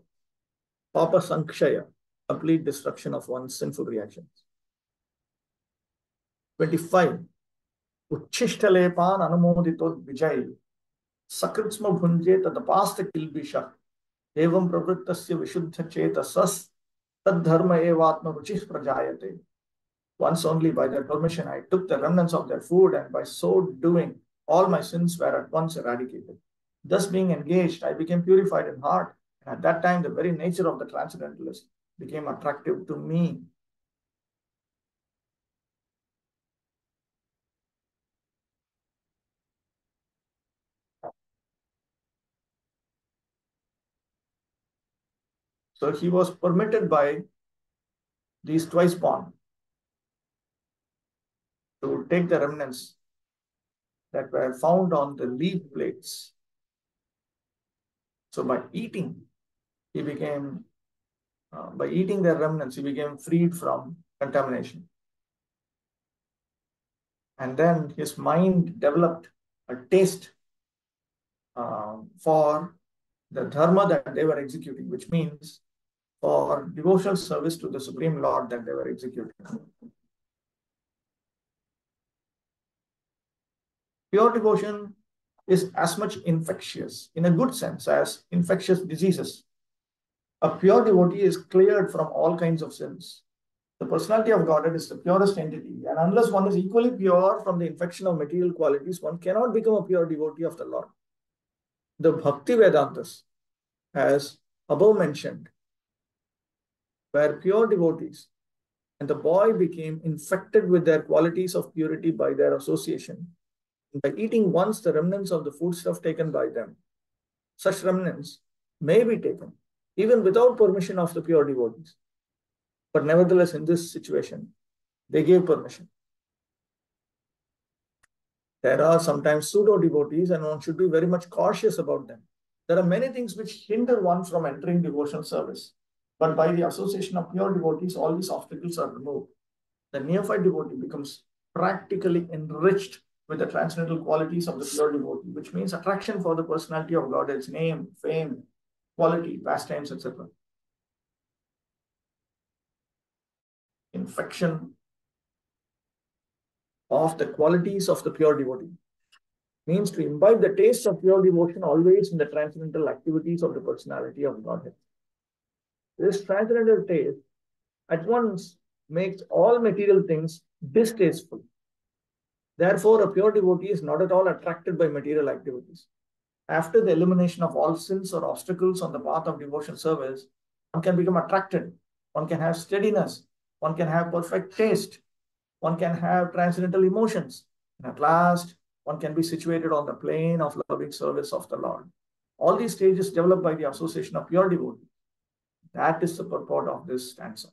Papa Sankshaya, complete destruction of one's sinful reactions. 25. Uchishtalepan anumoditot vijay sakritsma bhunje tadapasta kilbisha evam pravrittasya vishuddha chetasas tad dharma evatma ruchis prajayate. Once only by their permission I took the remnants of their food, and by so doing all my sins were at once eradicated. Thus being engaged, I became purified in heart, and at that time the very nature of the transcendentalist became attractive to me. So he was permitted by these twice born to take the remnants that were found on the leaf plates. So by eating, he became, by eating their remnants, he became freed from contamination. And then his mind developed a taste for the dharma that they were executing, which means for devotional service to the Supreme Lord that they were executing. Pure devotion is as much infectious, in a good sense, as infectious diseases. A pure devotee is cleared from all kinds of sins. The personality of Godhead is the purest entity, and unless one is equally pure from the infection of material qualities, one cannot become a pure devotee of the Lord. The Bhakti-vaibhava, as above mentioned, were pure devotees, and the boy became infected with their qualities of purity by their association. By eating once the remnants of the foodstuff taken by them, such remnants may be taken even without permission of the pure devotees. But nevertheless, in this situation, they gave permission. There are sometimes pseudo-devotees, and one should be very much cautious about them. There are many things which hinder one from entering devotional service. But by the association of pure devotees, all these obstacles are removed. The neophyte devotee becomes practically enriched with the transcendental qualities of the pure devotee, which means attraction for the personality of God, its name, fame, quality, pastimes, etc. Infection of the qualities of the pure devotee means to imbibe the taste of pure devotion always in the transcendental activities of the personality of Godhead. This transcendental taste at once makes all material things distasteful. Therefore, a pure devotee is not at all attracted by material activities. After the elimination of all sins or obstacles on the path of devotion service, one can become attracted, one can have steadiness, one can have perfect taste one can have transcendental emotions. And at last, one can be situated on the plane of loving service of the Lord. All these stages developed by the association of pure devotee. That is the purport of this stanza.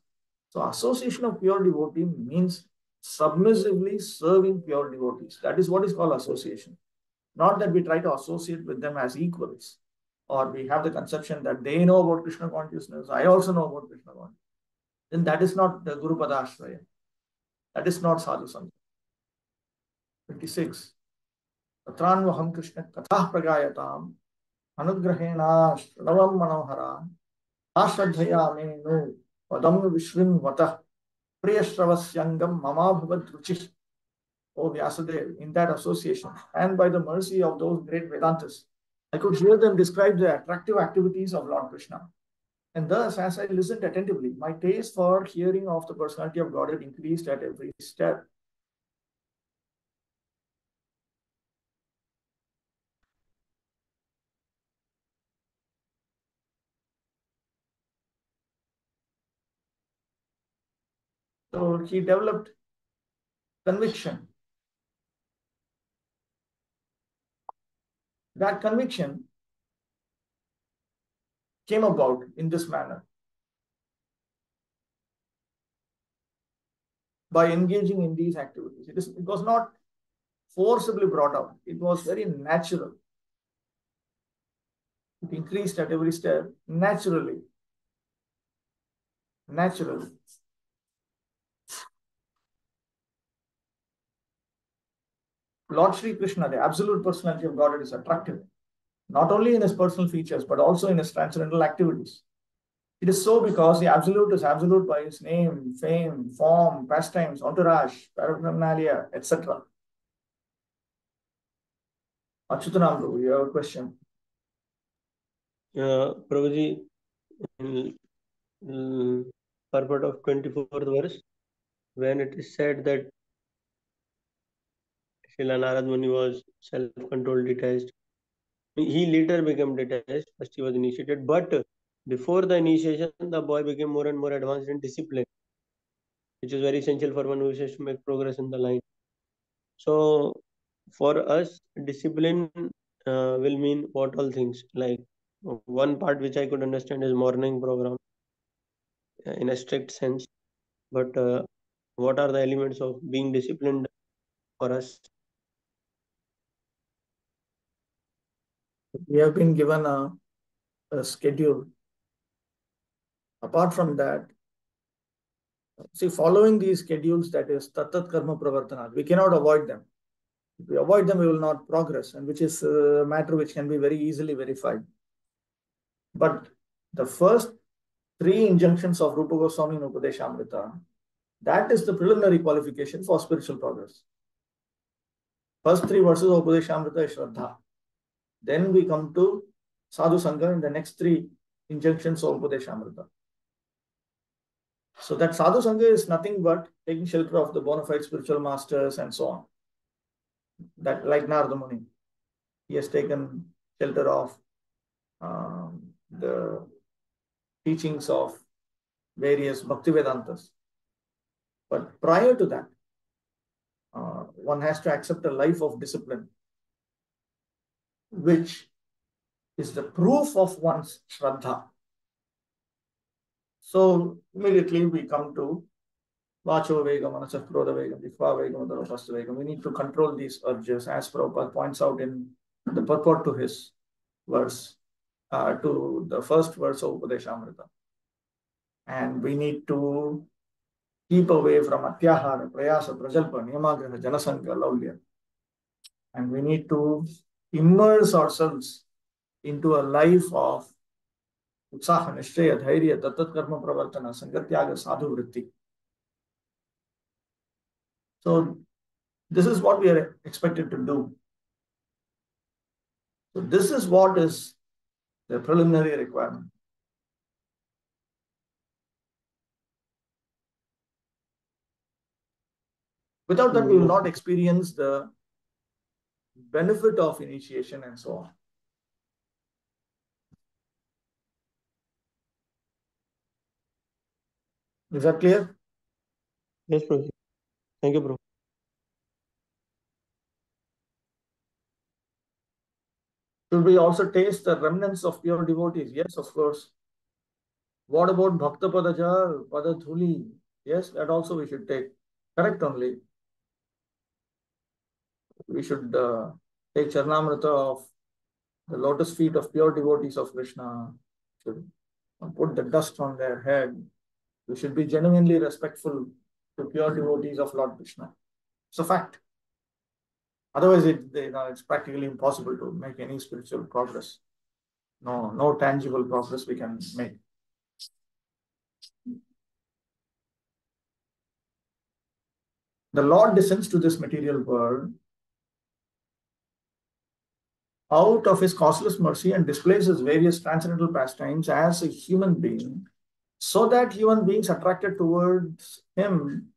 So association of pure devotee means submissively serving pure devotees. That is what is called association. Not that we try to associate with them as equals, or we have the conception that they know about Krishna consciousness, I also know about Krishna consciousness. Then that is not the Guru Padashraya. That is not sadhu sangha. 26. Tatranvaham Krishna Katha Pragayatam Anugrahena Shravam Manohara Ashradhaya Menu Vadam Vishrim Vata Priyashravasyangam Mama Bhavad Ruchi. Oh Vyasadeva, in that association, and by the mercy of those great Vedantas, I could hear them describe the attractive activities of Lord Krishna. And thus, as I listened attentively, my taste for hearing of the personality of Godhead increased at every step. So he developed conviction. That conviction came about in this manner. By engaging in these activities. It was not forcibly brought out. It was very natural. It increased at every step naturally. Naturally. Lord Sri Krishna, the absolute personality of Godhead, is attractive, not only in his personal features, but also in his transcendental activities. It is so because the absolute is absolute by his name, fame, form, pastimes, entourage, paraphernalia, etc. Achyutanam Prabhu, you have a question? Prabhuji, in purport of 24th verse, when it is said that Srila Narad Muni was self-controlled, detached, he later became detached. First he was initiated, but before the initiation, the boy became more and more advanced in discipline, which is very essential for one who wishes to make progress in the line. So, for us, discipline will mean what all things. Like one part which I could understand is morning program in a strict sense, but what are the elements of being disciplined for us? We have been given a schedule. Apart from that, see, following these schedules, that is Tattat Karma Pravartana, we cannot avoid them. If we avoid them, we will not progress, and which is a matter which can be very easily verified. But the first three injunctions of Rupa Goswami in Upadeshamrita, that is the preliminary qualification for spiritual progress. First three verses of Upadeshamrita is Shraddha. Then we come to Sadhu Sangha in the next three injunctions of Upadeshamrita. So that Sadhu Sangha is nothing but taking shelter of the bona fide spiritual masters and so on. That, like Narada Muni, he has taken shelter of the teachings of various Bhakti-vaibhavas. But prior to that, one has to accept a life of discipline, which is the proof of one's Shraddha. So immediately we come to Vacho Vegam, Manasah Krodha Vegam, Jitva Vegam, Dharapastha Vegam. We need to control these urges, as Prabhupada points out in the purport to his verse, to the first verse of Upadeshamrita. And we need to keep away from Atyahara, Prayasa, Prajalpa, Niyamagraha, Janasanga, Laulya. And we need to immerse ourselves into a life of Utsaha, Nishchaya, Dhairya, Tattat Karma Pravartana, Sangatyaga, Sadhu Vritti. So this is what we are expected to do. So this is what is the preliminary requirement. Without that, we will not experience the benefit of initiation and so on. Is that clear? Yes, Prabhuji. Thank you, Prabhu. Should we also taste the remnants of pure devotees? Yes, of course. What about Bhakta Padajar, Padadhuli? Yes, that also we should take. Correct only. We should take Charnamrita of the lotus feet of pure devotees of Krishna. Should put the dust on their head. We should be genuinely respectful to pure devotees of Lord Krishna. It's a fact. Otherwise, it's practically impossible to make any spiritual progress. No tangible progress we can make. The Lord descends to this material world out of his causeless mercy and displays his various transcendental pastimes as a human being, so that human beings attracted towards him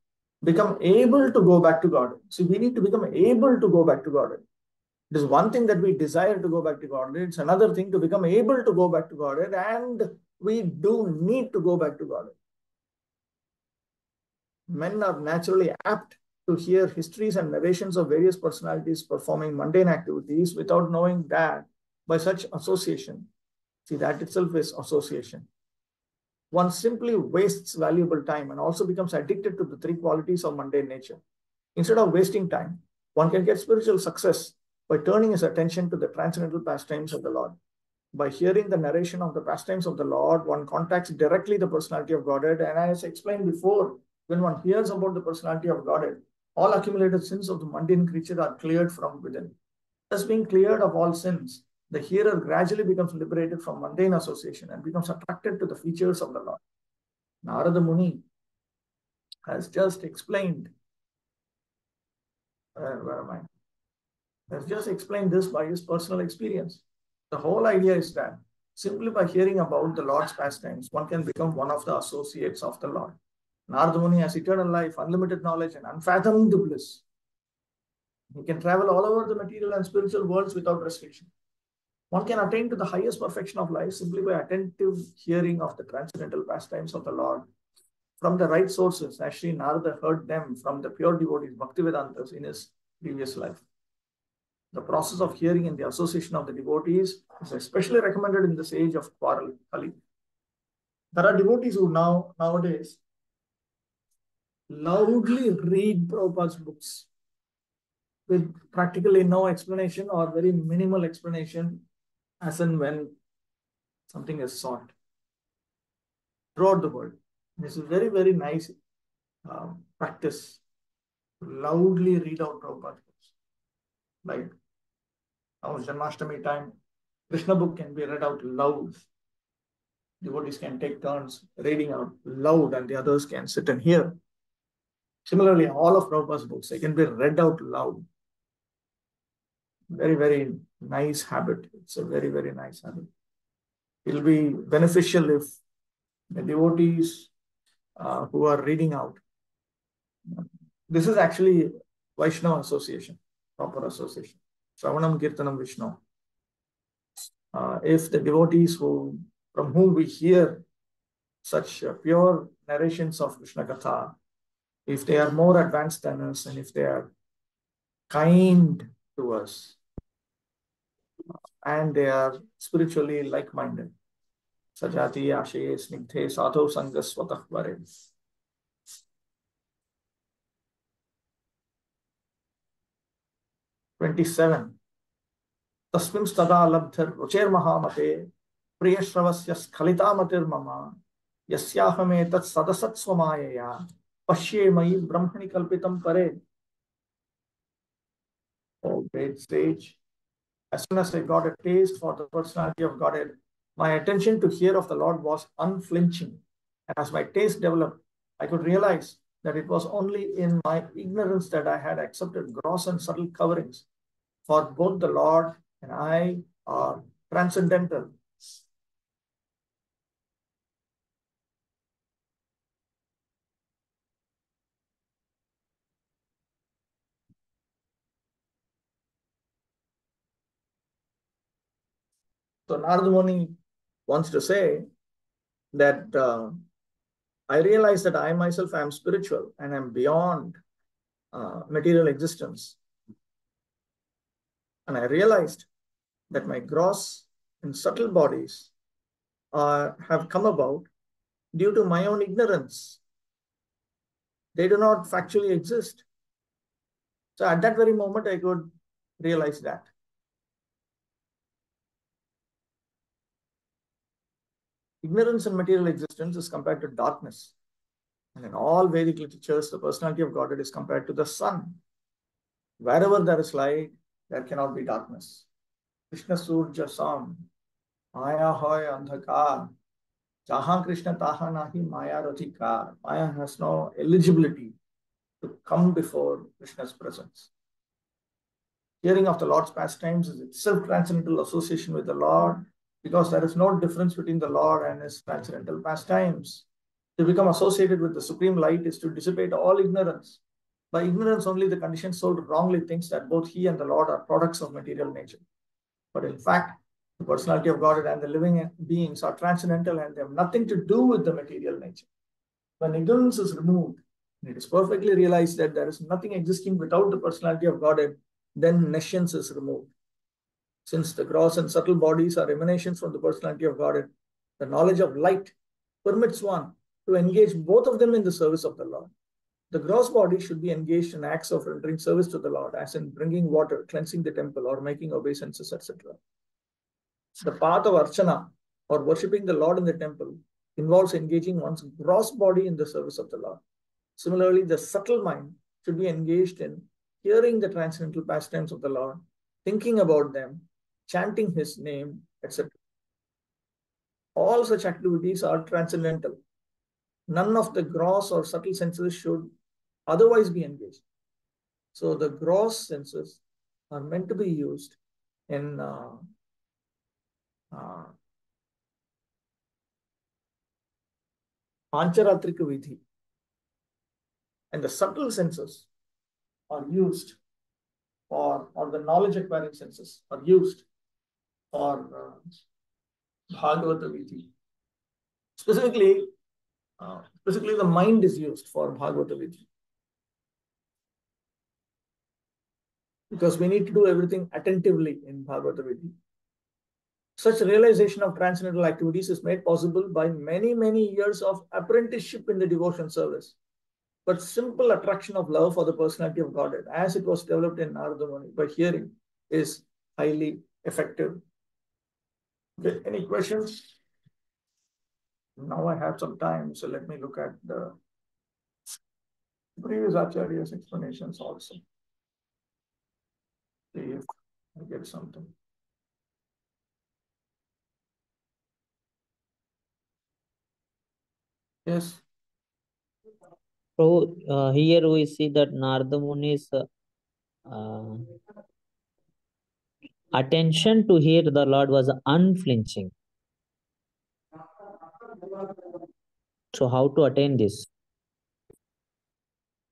become able to go back to God. See, we need to become able to go back to God. It is one thing that we desire to go back to God. It's another thing to become able to go back to God, and we do need to go back to God. Men are naturally apt to hear histories and narrations of various personalities performing mundane activities without knowing that by such association, see, that itself is association, one simply wastes valuable time and also becomes addicted to the three qualities of mundane nature. Instead of wasting time, one can get spiritual success by turning his attention to the transcendental pastimes of the Lord. By hearing the narration of the pastimes of the Lord, one contacts directly the personality of Godhead. And as I explained before, when one hears about the personality of Godhead, all accumulated sins of the mundane creature are cleared from within. Thus, being cleared of all sins, the hearer gradually becomes liberated from mundane association and becomes attracted to the features of the Lord. Narada Muni has just explained, where am I? Has just explained this by his personal experience. The whole idea is that simply by hearing about the Lord's pastimes, one can become one of the associates of the Lord. Narada Muni has eternal life, unlimited knowledge, and unfathomed bliss. He can travel all over the material and spiritual worlds without restriction. One can attain to the highest perfection of life simply by attentive hearing of the transcendental pastimes of the Lord from the right sources, as Sri Narada heard them from the pure devotees, Bhakti-Vedantas, in his previous life. The process of hearing in the association of the devotees is especially recommended in this age of Kali. There are devotees who nowadays loudly read Prabhupada's books with practically no explanation or very minimal explanation as and when something is sought throughout the world. This is very, very nice practice to loudly read out Prabhupada's books. Like now, Janmashtami time, Krishna book can be read out loud. Devotees can take turns reading out loud and the others can sit and hear. Similarly, all of Prabhupada's books, they can be read out loud. Very, very nice habit. It's a very, very nice habit. It will be beneficial if the devotees who are reading out. This is actually Vaishnava association, proper association. Shravanam Kirtanam Vishnu. If the devotees from whom we hear such pure narrations of Krishna Katha, if they are more advanced than us and if they are kind to us and they are spiritually like-minded, Sajati Ashaye Snigdhe Sadho Sangas Swatah Vare. 27. Tasmim stada labdhar rucher mahamate priyashravasya skhalita matir mama yasyahame tat sadasat swamayaya pashye mai brahmani kalpitam pare. Oh, great sage. As soon as I got a taste for the personality of Godhead, my attention to hear of the Lord was unflinching. And as my taste developed, I could realize that it was only in my ignorance that I had accepted gross and subtle coverings. For both the Lord and I are transcendental. So Narada Muni wants to say that I realize that I myself am spiritual and am beyond material existence. And I realized that my gross and subtle bodies have come about due to my own ignorance. They do not factually exist. So at that very moment, I could realize that. Ignorance in material existence is compared to darkness. And in all Vedic literatures, the personality of Godhead is compared to the sun. Wherever there is light, there cannot be darkness. Krishna Surja Sam, Maya Hoy Andhakar, Jahan Krishna Taha Nahi Maya Rathikar. Maya has no eligibility to come before Krishna's presence. Hearing of the Lord's pastimes is itself transcendental association with the Lord, because there is no difference between the Lord and his transcendental pastimes. To become associated with the supreme light is to dissipate all ignorance. By ignorance only, the conditioned soul wrongly thinks that both he and the Lord are products of material nature. But in fact, the personality of God and the living beings are transcendental and they have nothing to do with the material nature. When ignorance is removed, it is perfectly realized that there is nothing existing without the personality of Godhead, then nescience is removed. Since the gross and subtle bodies are emanations from the personality of Godhead, the knowledge of light permits one to engage both of them in the service of the Lord. The gross body should be engaged in acts of rendering service to the Lord, as in bringing water, cleansing the temple, or making obeisances, etc. The path of Archana, or worshipping the Lord in the temple, involves engaging one's gross body in the service of the Lord. Similarly, the subtle mind should be engaged in hearing the transcendental pastimes of the Lord, thinking about them, chanting his name, etc. All such activities are transcendental. None of the gross or subtle senses should otherwise be engaged. So the gross senses are meant to be used in Pancharatrika Vidhi. And the subtle senses are used for, or the knowledge acquiring senses are used for Bhagavata Vidhi. Specifically, the mind is used for Bhagavata Vidhi. Because we need to do everything attentively in Bhagavata Vidhi. Such realization of transcendental activities is made possible by many, many years of apprenticeship in the devotion service. But simple attraction of love for the personality of Godhead, as it was developed in Narada Muni by hearing, is highly effective. Okay, any questions? Now I have some time, so let me look at the previous Acharya's explanations also. See if I get something. Yes. So here we see that Narada Muni's attention to hear the Lord was unflinching. So how to attain this?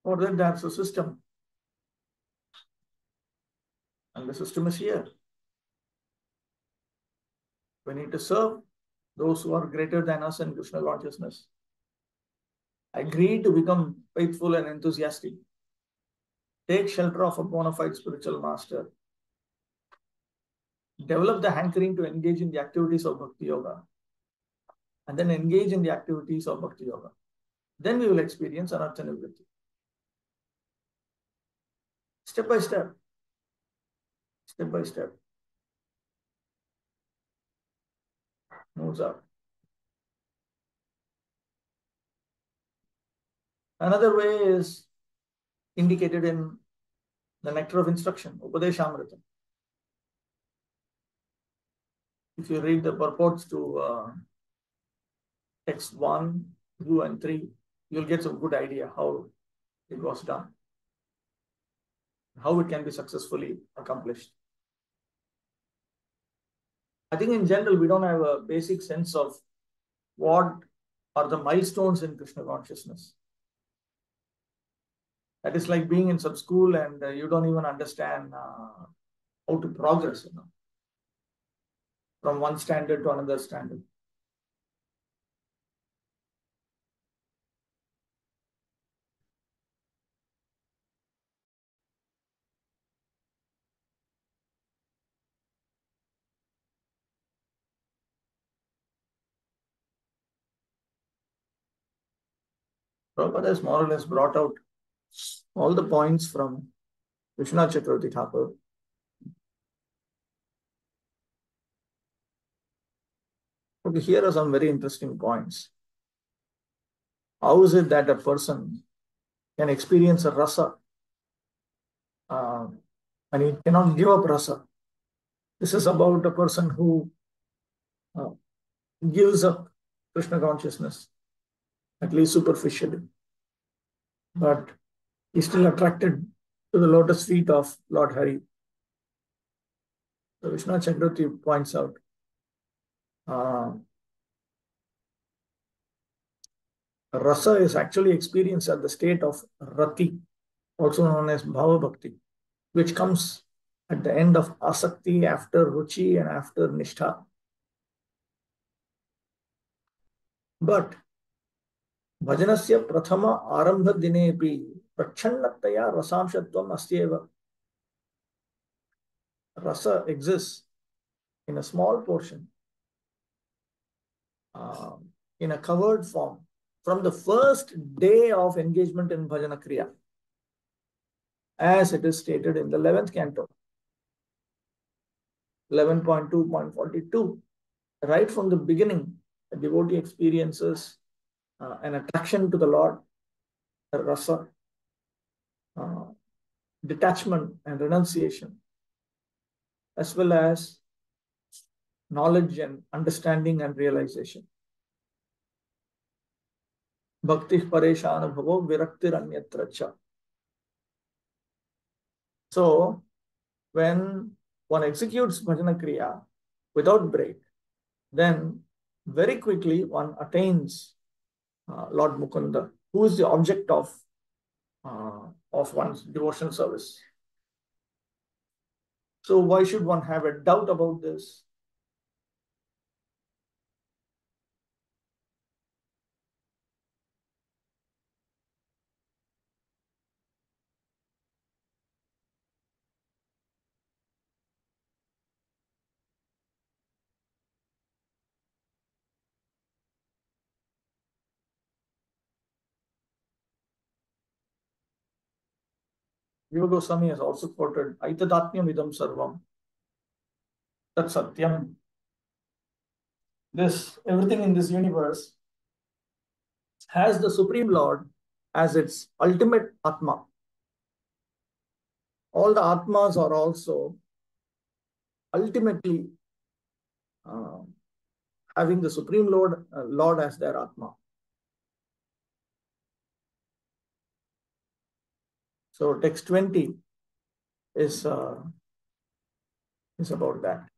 For that, there's a system. And the system is here. We need to serve those who are greater than us in Krishna consciousness. Agree to become faithful and enthusiastic. Take shelter of a bona fide spiritual master. Develop the hankering to engage in the activities of Bhakti Yoga. And then engage in the activities of Bhakti Yoga. Then we will experience Anartha Nivritti. Step by step. Step by step. Moves up. Another way is indicated in the nectar of instruction, Upadeshamrita. If you read the purports to text 1, 2, and 3, you'll get some good idea how it was done, how it can be successfully accomplished. I think in general, we don't have a basic sense of what are the milestones in Krishna consciousness. That is like being in some school and you don't even understand how to progress, from one standard to another standard. Prabhupada has more or less brought out all the points from Vishwanath Chakravarti Thakur. Okay, here are some very interesting points. How is it that a person can experience a rasa and he cannot give up rasa? This is about a person who uh, gives up Krishna consciousness, at least superficially, but he's still attracted to the lotus feet of Lord Hari. So Vishwanath Chakravarti points out rasa is actually experienced at the state of rati, also known as bhava bhakti, which comes at the end of asakti, after ruchi and after nishtha. But भजनस्य प्रथम आरंभ दिनेपि प्रच्छन्नतया रसांशत्वम् अस्त्येव. Rasa exists in a small portion, in a covered form, from the first day of engagement in bhajana kriya, as it is stated in the 11th canto, 11.2.42. Right from the beginning, the devotee experiences an attraction to the Lord, a rasa, detachment and renunciation, as well as knowledge and understanding and realization. Bhakti pareshana bhavo viraktir anyatra cha. So, when one executes bhajana kriya without break, then very quickly one attains Lord Mukunda, who is the object of one's devotional service. So why should one have a doubt about this? Jiva Goswami has also quoted Aitadatmyam idam sarvam tat satyam. Everything in this universe has the Supreme Lord as its ultimate Atma. All the Atmas are also ultimately having the Supreme Lord as their Atma. So text 20 is about that.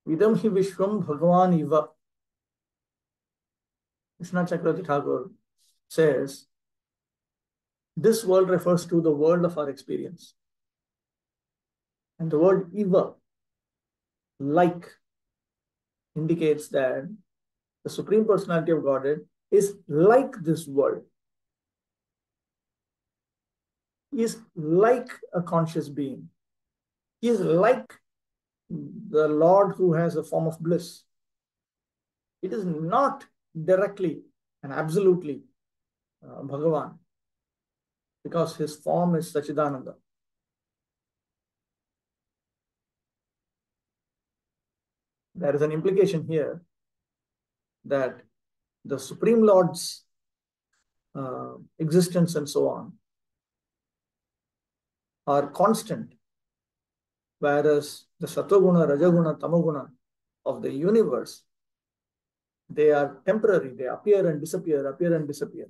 Idam hi vishwam bhagavan iva. Vishwanath Chakravarti Thakur says, this world refers to the world of our experience. And the word iva, like, indicates that the Supreme Personality of Godhead is like this world. He is like a conscious being. He is like the Lord who has a form of bliss. It is not directly and absolutely Bhagavan, because his form is Sachidananda. There is an implication here that the Supreme Lord's existence and so on are constant, whereas the Satoguna, Rajaguna, Tamoguna of the universe, they are temporary. They appear and disappear, appear and disappear.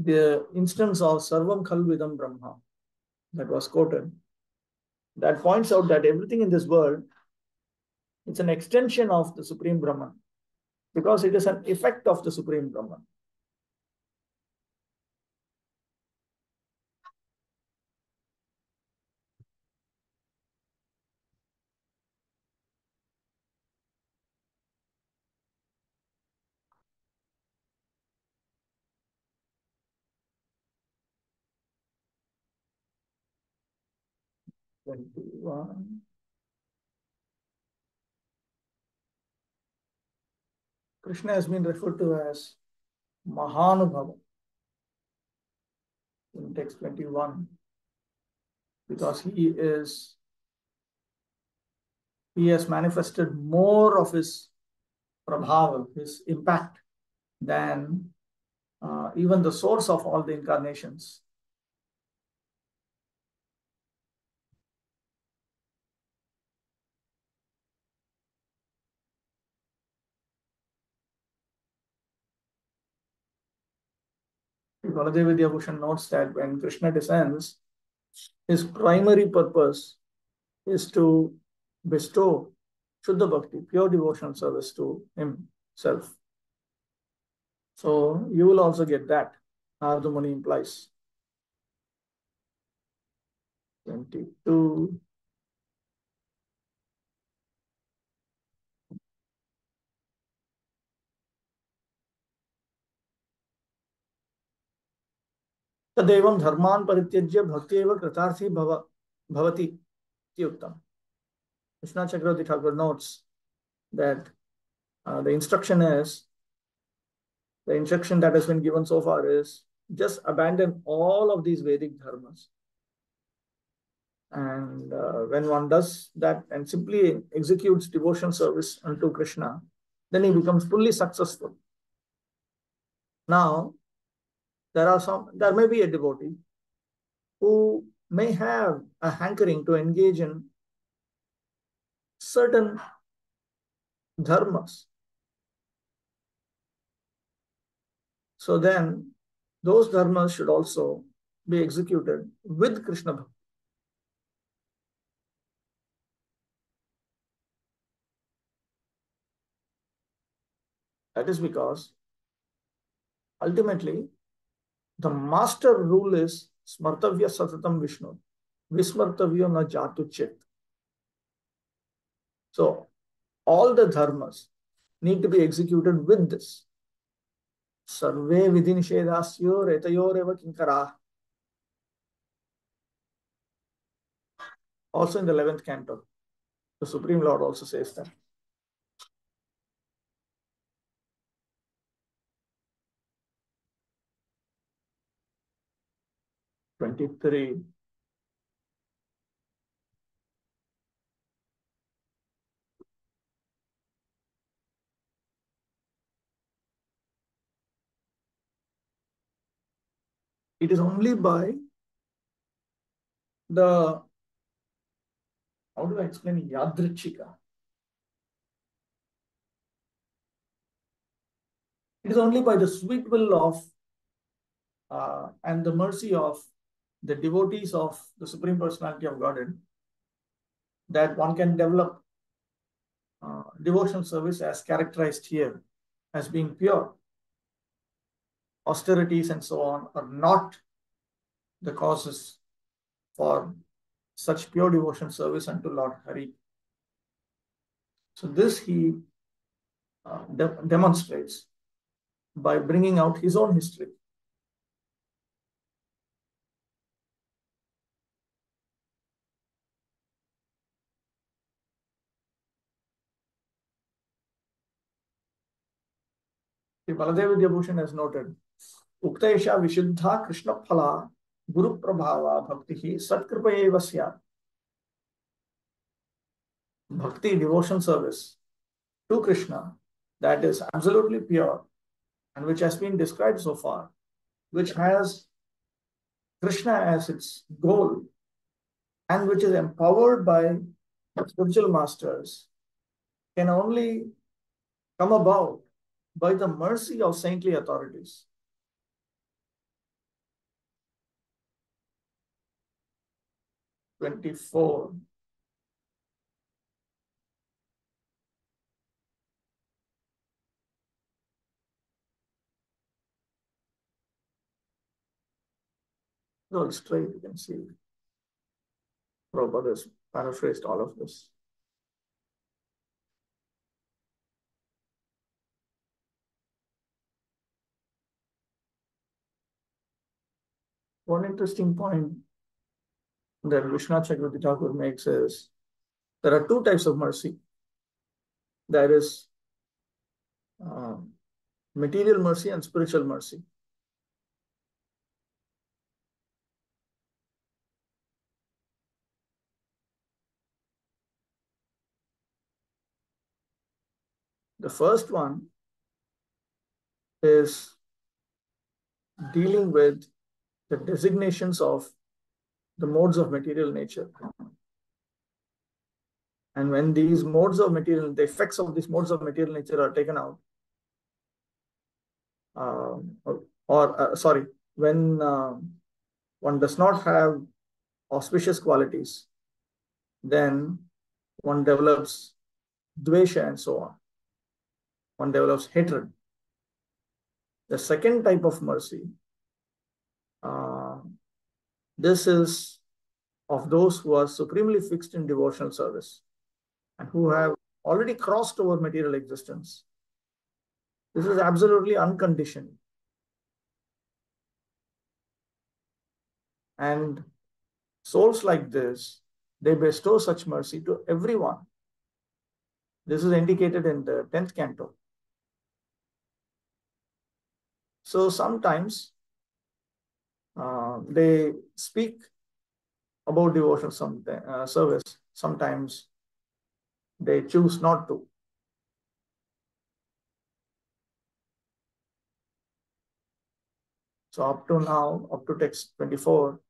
The instance of Sarvam Khalvidam Brahma that was quoted, that points out that everything in this world, it's an extension of the Supreme Brahman, because it is an effect of the Supreme Brahman. 21. Krishna has been referred to as Mahanubhava in text 21 because he has manifested more of his prabhava, his impact, than even the source of all the incarnations. Baladev Vidyabhushan notes that when Krishna descends, his primary purpose is to bestow Shuddha Bhakti, pure devotional service to himself. So you will also get that, Narada Muni implies. 22. तदेवं धर्मान् परित्यज्य भक्ति एव कृतार्थी भवति इति उक्तम्. Krishna Chakravarti Thakur notes that the instruction that has been given so far is just abandon all of these Vedic dharmas. And when one does that and simply executes devotion service unto Krishna, then he becomes fully successful. Now, there may be a devotee who may have a hankering to engage in certain dharmas. So then, those dharmas should also be executed with Krishna Bhakti. That is because ultimately the master rule is Smartavya Satatam Vishnu, Vismartavya na Jatu Chit. So all the dharmas need to be executed with this. Sarve vidhi nishedasyo retayoreva kinkara. Also in the 11th canto, the Supreme Lord also says that. '23. It is only by the, how do I explain Yadrichika? It is only by the sweet will of and the mercy of the devotees of the Supreme Personality of Godhead that one can develop devotional service as characterized here as being pure. Austerities and so on are not the causes for such pure devotion service unto Lord Hari. So this he demonstrates by bringing out his own history. Baladev Vidyabhushan has noted, Uktaesha Vishuddha Krishna Phala Guru Prabhava Bhakti Satkripa eva syat. Bhakti, devotion service to Krishna that is absolutely pure and which has been described so far, which has Krishna as its goal and which is empowered by spiritual masters, can only come about by the mercy of saintly authorities. '24. So it's straight, you can see. Prabhupada has paraphrased all of this. One interesting point that Vishwanath Chakravarti Thakur makes is there are two types of mercy. There is material mercy and spiritual mercy. The first one is dealing with the designations of the modes of material nature. And when these modes of material, the effects of these modes of material nature are taken out, when one does not have auspicious qualities, then one develops dvesha and so on. One develops hatred. The second type of mercy, this is of those who are supremely fixed in devotional service and who have already crossed over material existence. This is absolutely unconditioned. And souls like this, they bestow such mercy to everyone. This is indicated in the 10th canto. So sometimes they speak about devotional service. Sometimes they choose not to. So up to now, up to text 24,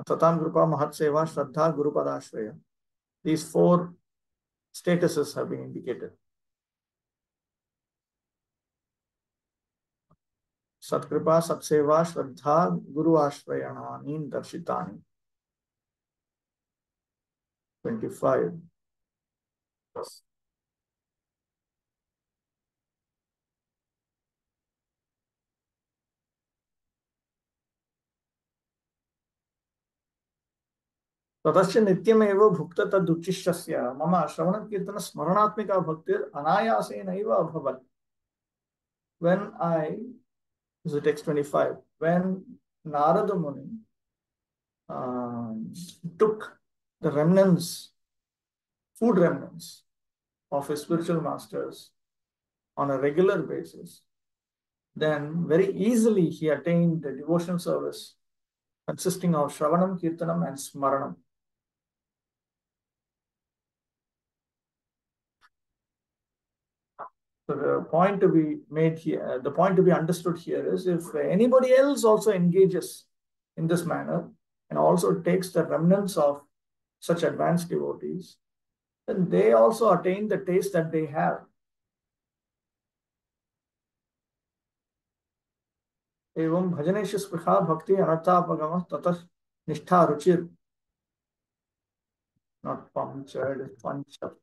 Satam Grupa, Mahat Seva, Shraddha, Guru Padashraya. These four statuses have been indicated. Satkripa, Satseva, Shraddha, Guru Ashrayanani, Darshitani. 25. ततश्च नित्यमेव भुक्त तदुच्चिष्टस्य मम श्रवण कीर्तन स्मरणात्मिका भक्तिर अनायासेनैव अभवत्. When this is text 25, when Narada Muni took the remnants, food remnants of his spiritual masters on a regular basis, then very easily he attained the devotional service consisting of Shravanam, Kirtanam and Smaranam. So the point to be made here, the point to be understood here is if anybody else also engages in this manner and also takes the remnants of such advanced devotees, then they also attain the taste that they have. Evam bhajaneshu spriha bhakti anarthapagama tatah nishtha ruchir. Not pancha, it is pancha.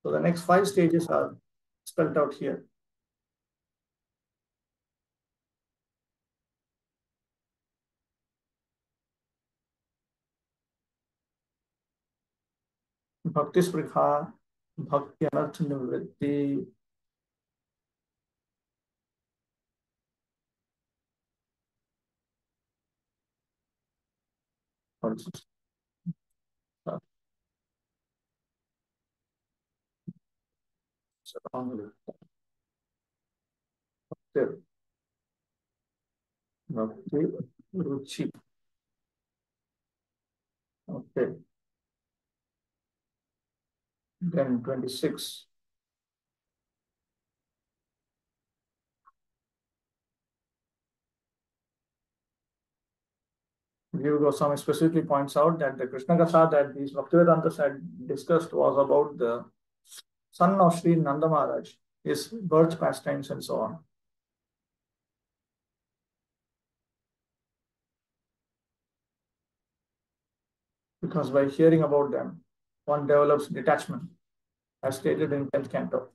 So the next 5 stages are spelled out here. Bhakti sprikha, bhakti anartha nivritti, Bhakti ruchi. Okay. Then 26. Jiva Goswami specifically points out that the Krishna Katha that these Bhaktivedantas had discussed was about the son of Sri Nanda Maharaj, his birth, pastimes, and so on. Because by hearing about them, one develops detachment, as stated in 10th canto.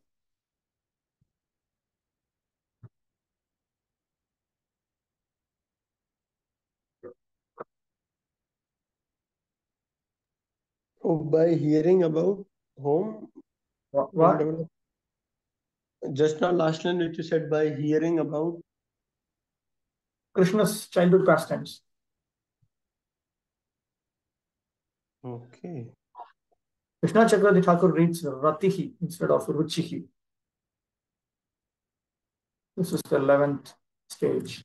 Oh, by hearing about whom? What? Just now, last line which you said by hearing about Krishna's childhood pastimes. Okay. Krishna Chakravarti Thakur reads Ratihi instead of Ruchihi. This is the 11th stage.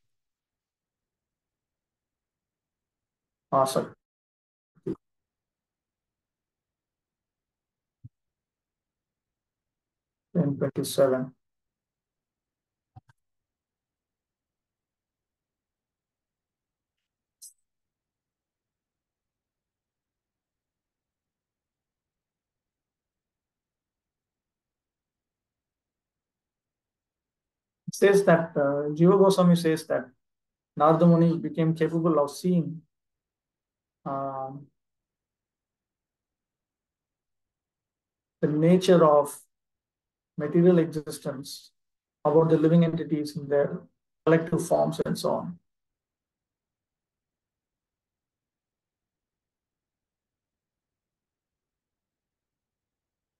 Asakti. 10:27. It says that Jiva Goswami says that Narada Muni became capable of seeing the nature of material existence, about the living entities in their collective forms and so on.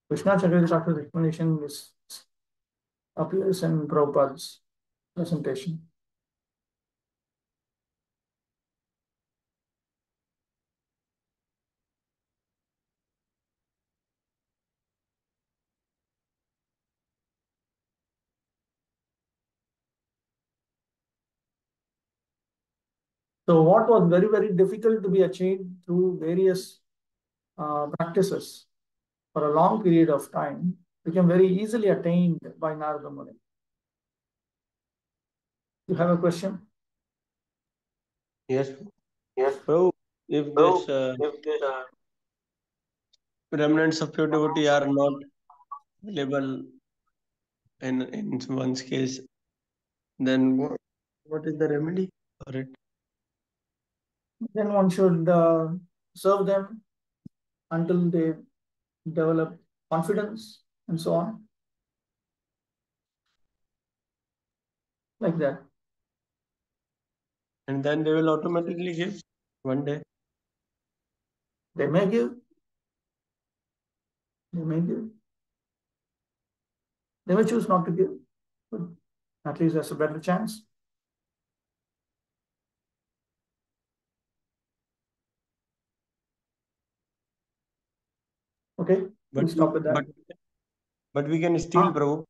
Krishna Chakravarti Thakur's explanation appears in Prabhupada's presentation. So what was very, very difficult to be achieved through various practices for a long period of time became very easily attained by Narada Muni. You have a question? Yes. Yes. Prabhu, if this remnants of pure devotee are not available in one's case, then what is the remedy for it? Then one should serve them until they develop confidence and so on. Like that. And then they will automatically give one day. They may give. They may give. They may choose not to give. But at least there's a better chance. Okay, we'll stop with that. But we can steal, Prabhu.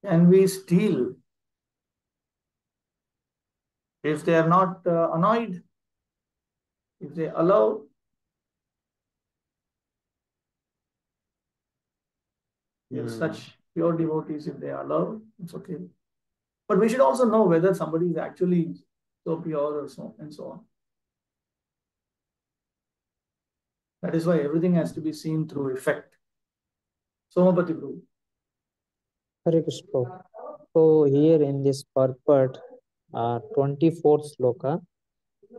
And we steal if they are not annoyed, if they allow. If such pure devotees, if they allow, it's okay. But we should also know whether somebody is actually so pure or so and so on. That is why everything has to be seen through effect. Somapati Prabhu. Hare Krishna. So here in this purport, 24th sloka,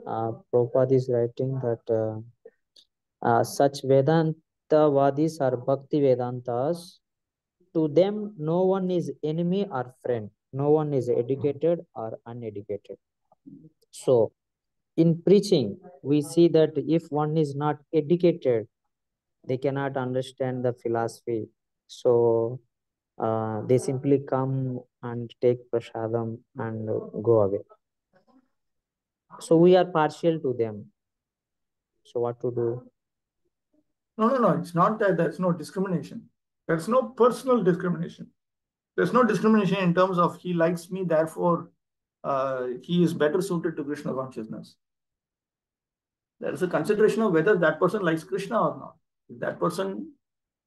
Prabhupada is writing that such Vedantavadis are Bhakti Vedantas. To them, no one is enemy or friend. No one is educated or uneducated. So, in preaching, we see that if one is not educated, they cannot understand the philosophy. So, they simply come and take prasadam and go away. So, we are partial to them. So, what to do? No. It's not that there's no discrimination. There's no personal discrimination. There's no discrimination in terms of he likes me, therefore he is better suited to Krishna consciousness. There is a consideration of whether that person likes Krishna or not. If that person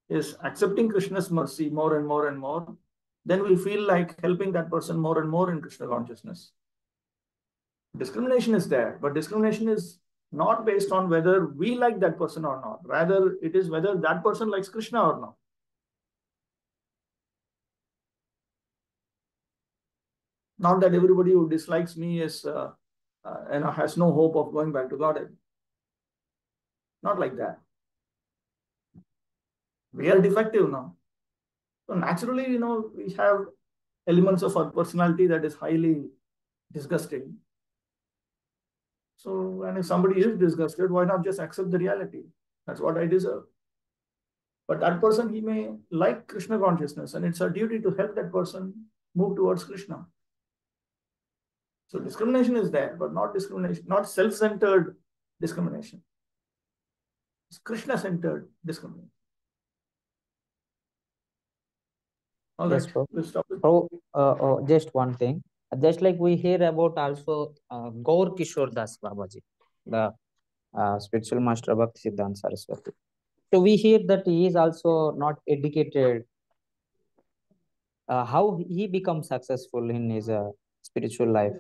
is accepting Krishna's mercy more and more and more, then we feel like helping that person more and more in Krishna consciousness. Discrimination is there, but discrimination is not based on whether we like that person or not. Rather, it is whether that person likes Krishna or not. Not that everybody who dislikes me is has no hope of going back to Godhead. Not like that. We are defective now. So naturally, we have elements of our personality that is highly disgusting. So, and if somebody is disgusted, why not just accept the reality? That's what I deserve. But that person, he may like Krishna consciousness, and it's our duty to help that person move towards Krishna. So discrimination is there, but not discrimination, not self-centered discrimination. Krishna-centered discrimination. All Yes, right, Prabhu. we'll stop it. Prabhu, just one thing. Just like we hear about also Gaur Kishore Das Babaji, the spiritual master of Bhakti Siddhanta Saraswati. So we hear that he is also not educated. How he becomes successful in his spiritual life?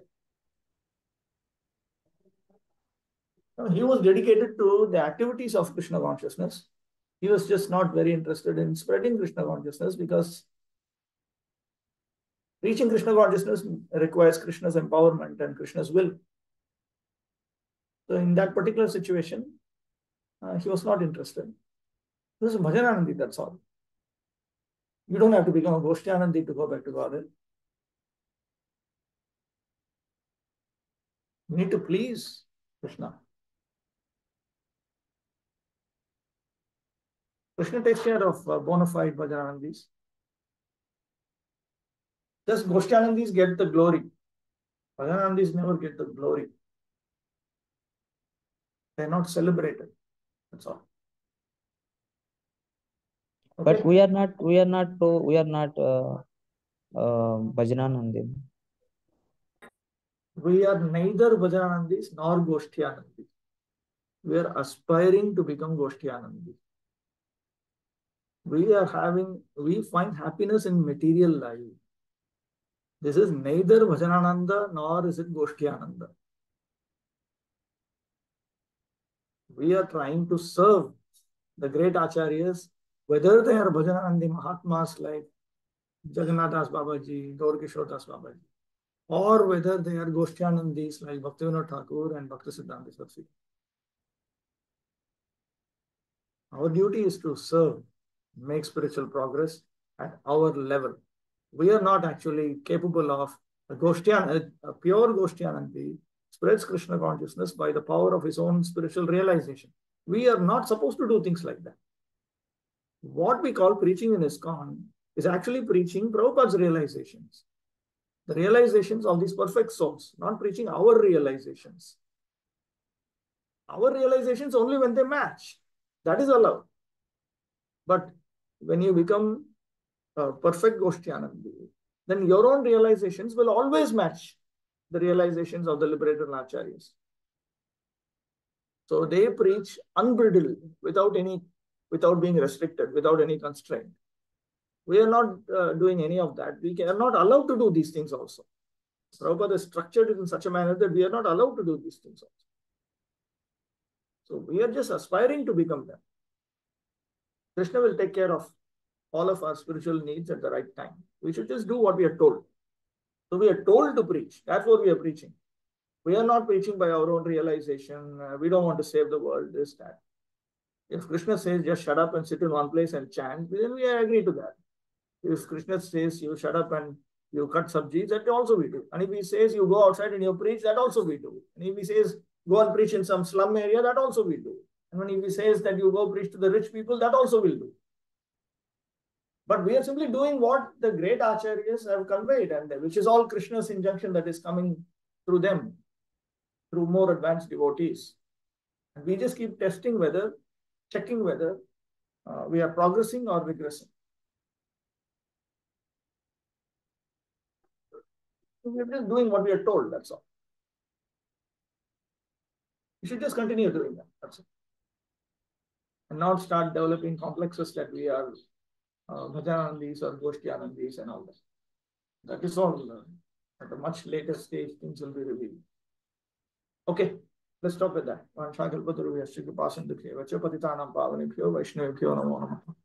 He was dedicated to the activities of Krishna consciousness. He was just not very interested in spreading Krishna consciousness because reaching Krishna consciousness requires Krishna's empowerment and Krishna's will. So in that particular situation, he was not interested. This is Bhajananandi, that's all. You don't have to become a Goshtyanandi to go back to Godhead. You need to please Krishna. Krishna takes care of bona fide Bhajanandis. Just Goshtyanandis get the glory. Bhajanandis never get the glory. They're not celebrated. That's all. Okay? But we are not Bhajananandi. We are neither Bhajanandis nor Goshtyanandis. We are aspiring to become Goshtyanandis. We find happiness in material life. This is neither Bhajanananda nor is it Goshtyananda. We are trying to serve the great acharyas, whether they are Bhajananandi Mahatmas like Jagannath Das Babaji, Gaur Kishore Das Babaji, or whether they are Goshtyanandis like Bhaktivinoda Thakur and Bhaktisiddhanta Saraswati. Our duty is to serve, make spiritual progress at our level. We are not actually capable of a pure Goshtyanandi spreads Krishna consciousness by the power of his own spiritual realization. We are not supposed to do things like that. What we call preaching in ISKCON is actually preaching Prabhupada's realizations. The realizations of these perfect souls, not preaching our realizations. Our realizations only when they match. That is allowed. But when you become a perfect Goshtyanandi, then your own realizations will always match the realizations of the liberated acharyas. So they preach unbridled, without being restricted, without any constraint. We are not doing any of that. We are not allowed to do these things also. Prabhupada is structured in such a manner that we are not allowed to do these things also. So we are just aspiring to become them. Krishna will take care of all of our spiritual needs at the right time. We should just do what we are told. So we are told to preach. That's what we are preaching. We are not preaching by our own realization. We don't want to save the world, this, that. If Krishna says just shut up and sit in one place and chant, then we agree to that. If Krishna says you shut up and you cut sabjis, that also we do. And if he says you go outside and you preach, that also we do. And if he says go and preach in some slum area, that also we do. And when he says that you go preach to the rich people, that also we'll do. But we are simply doing what the great acharyas have conveyed, and which is all Krishna's injunction that is coming through them, through more advanced devotees. And we just keep checking whether we are progressing or regressing. We are just doing what we are told, that's all. We should just continue doing that, that's all. And not start developing complexes that we are Bhajanandis or Goshtyanandis and all that. That is all. At a much later stage, things will be revealed. Okay, let's stop with that. Vaishnavibhyo namo namaha.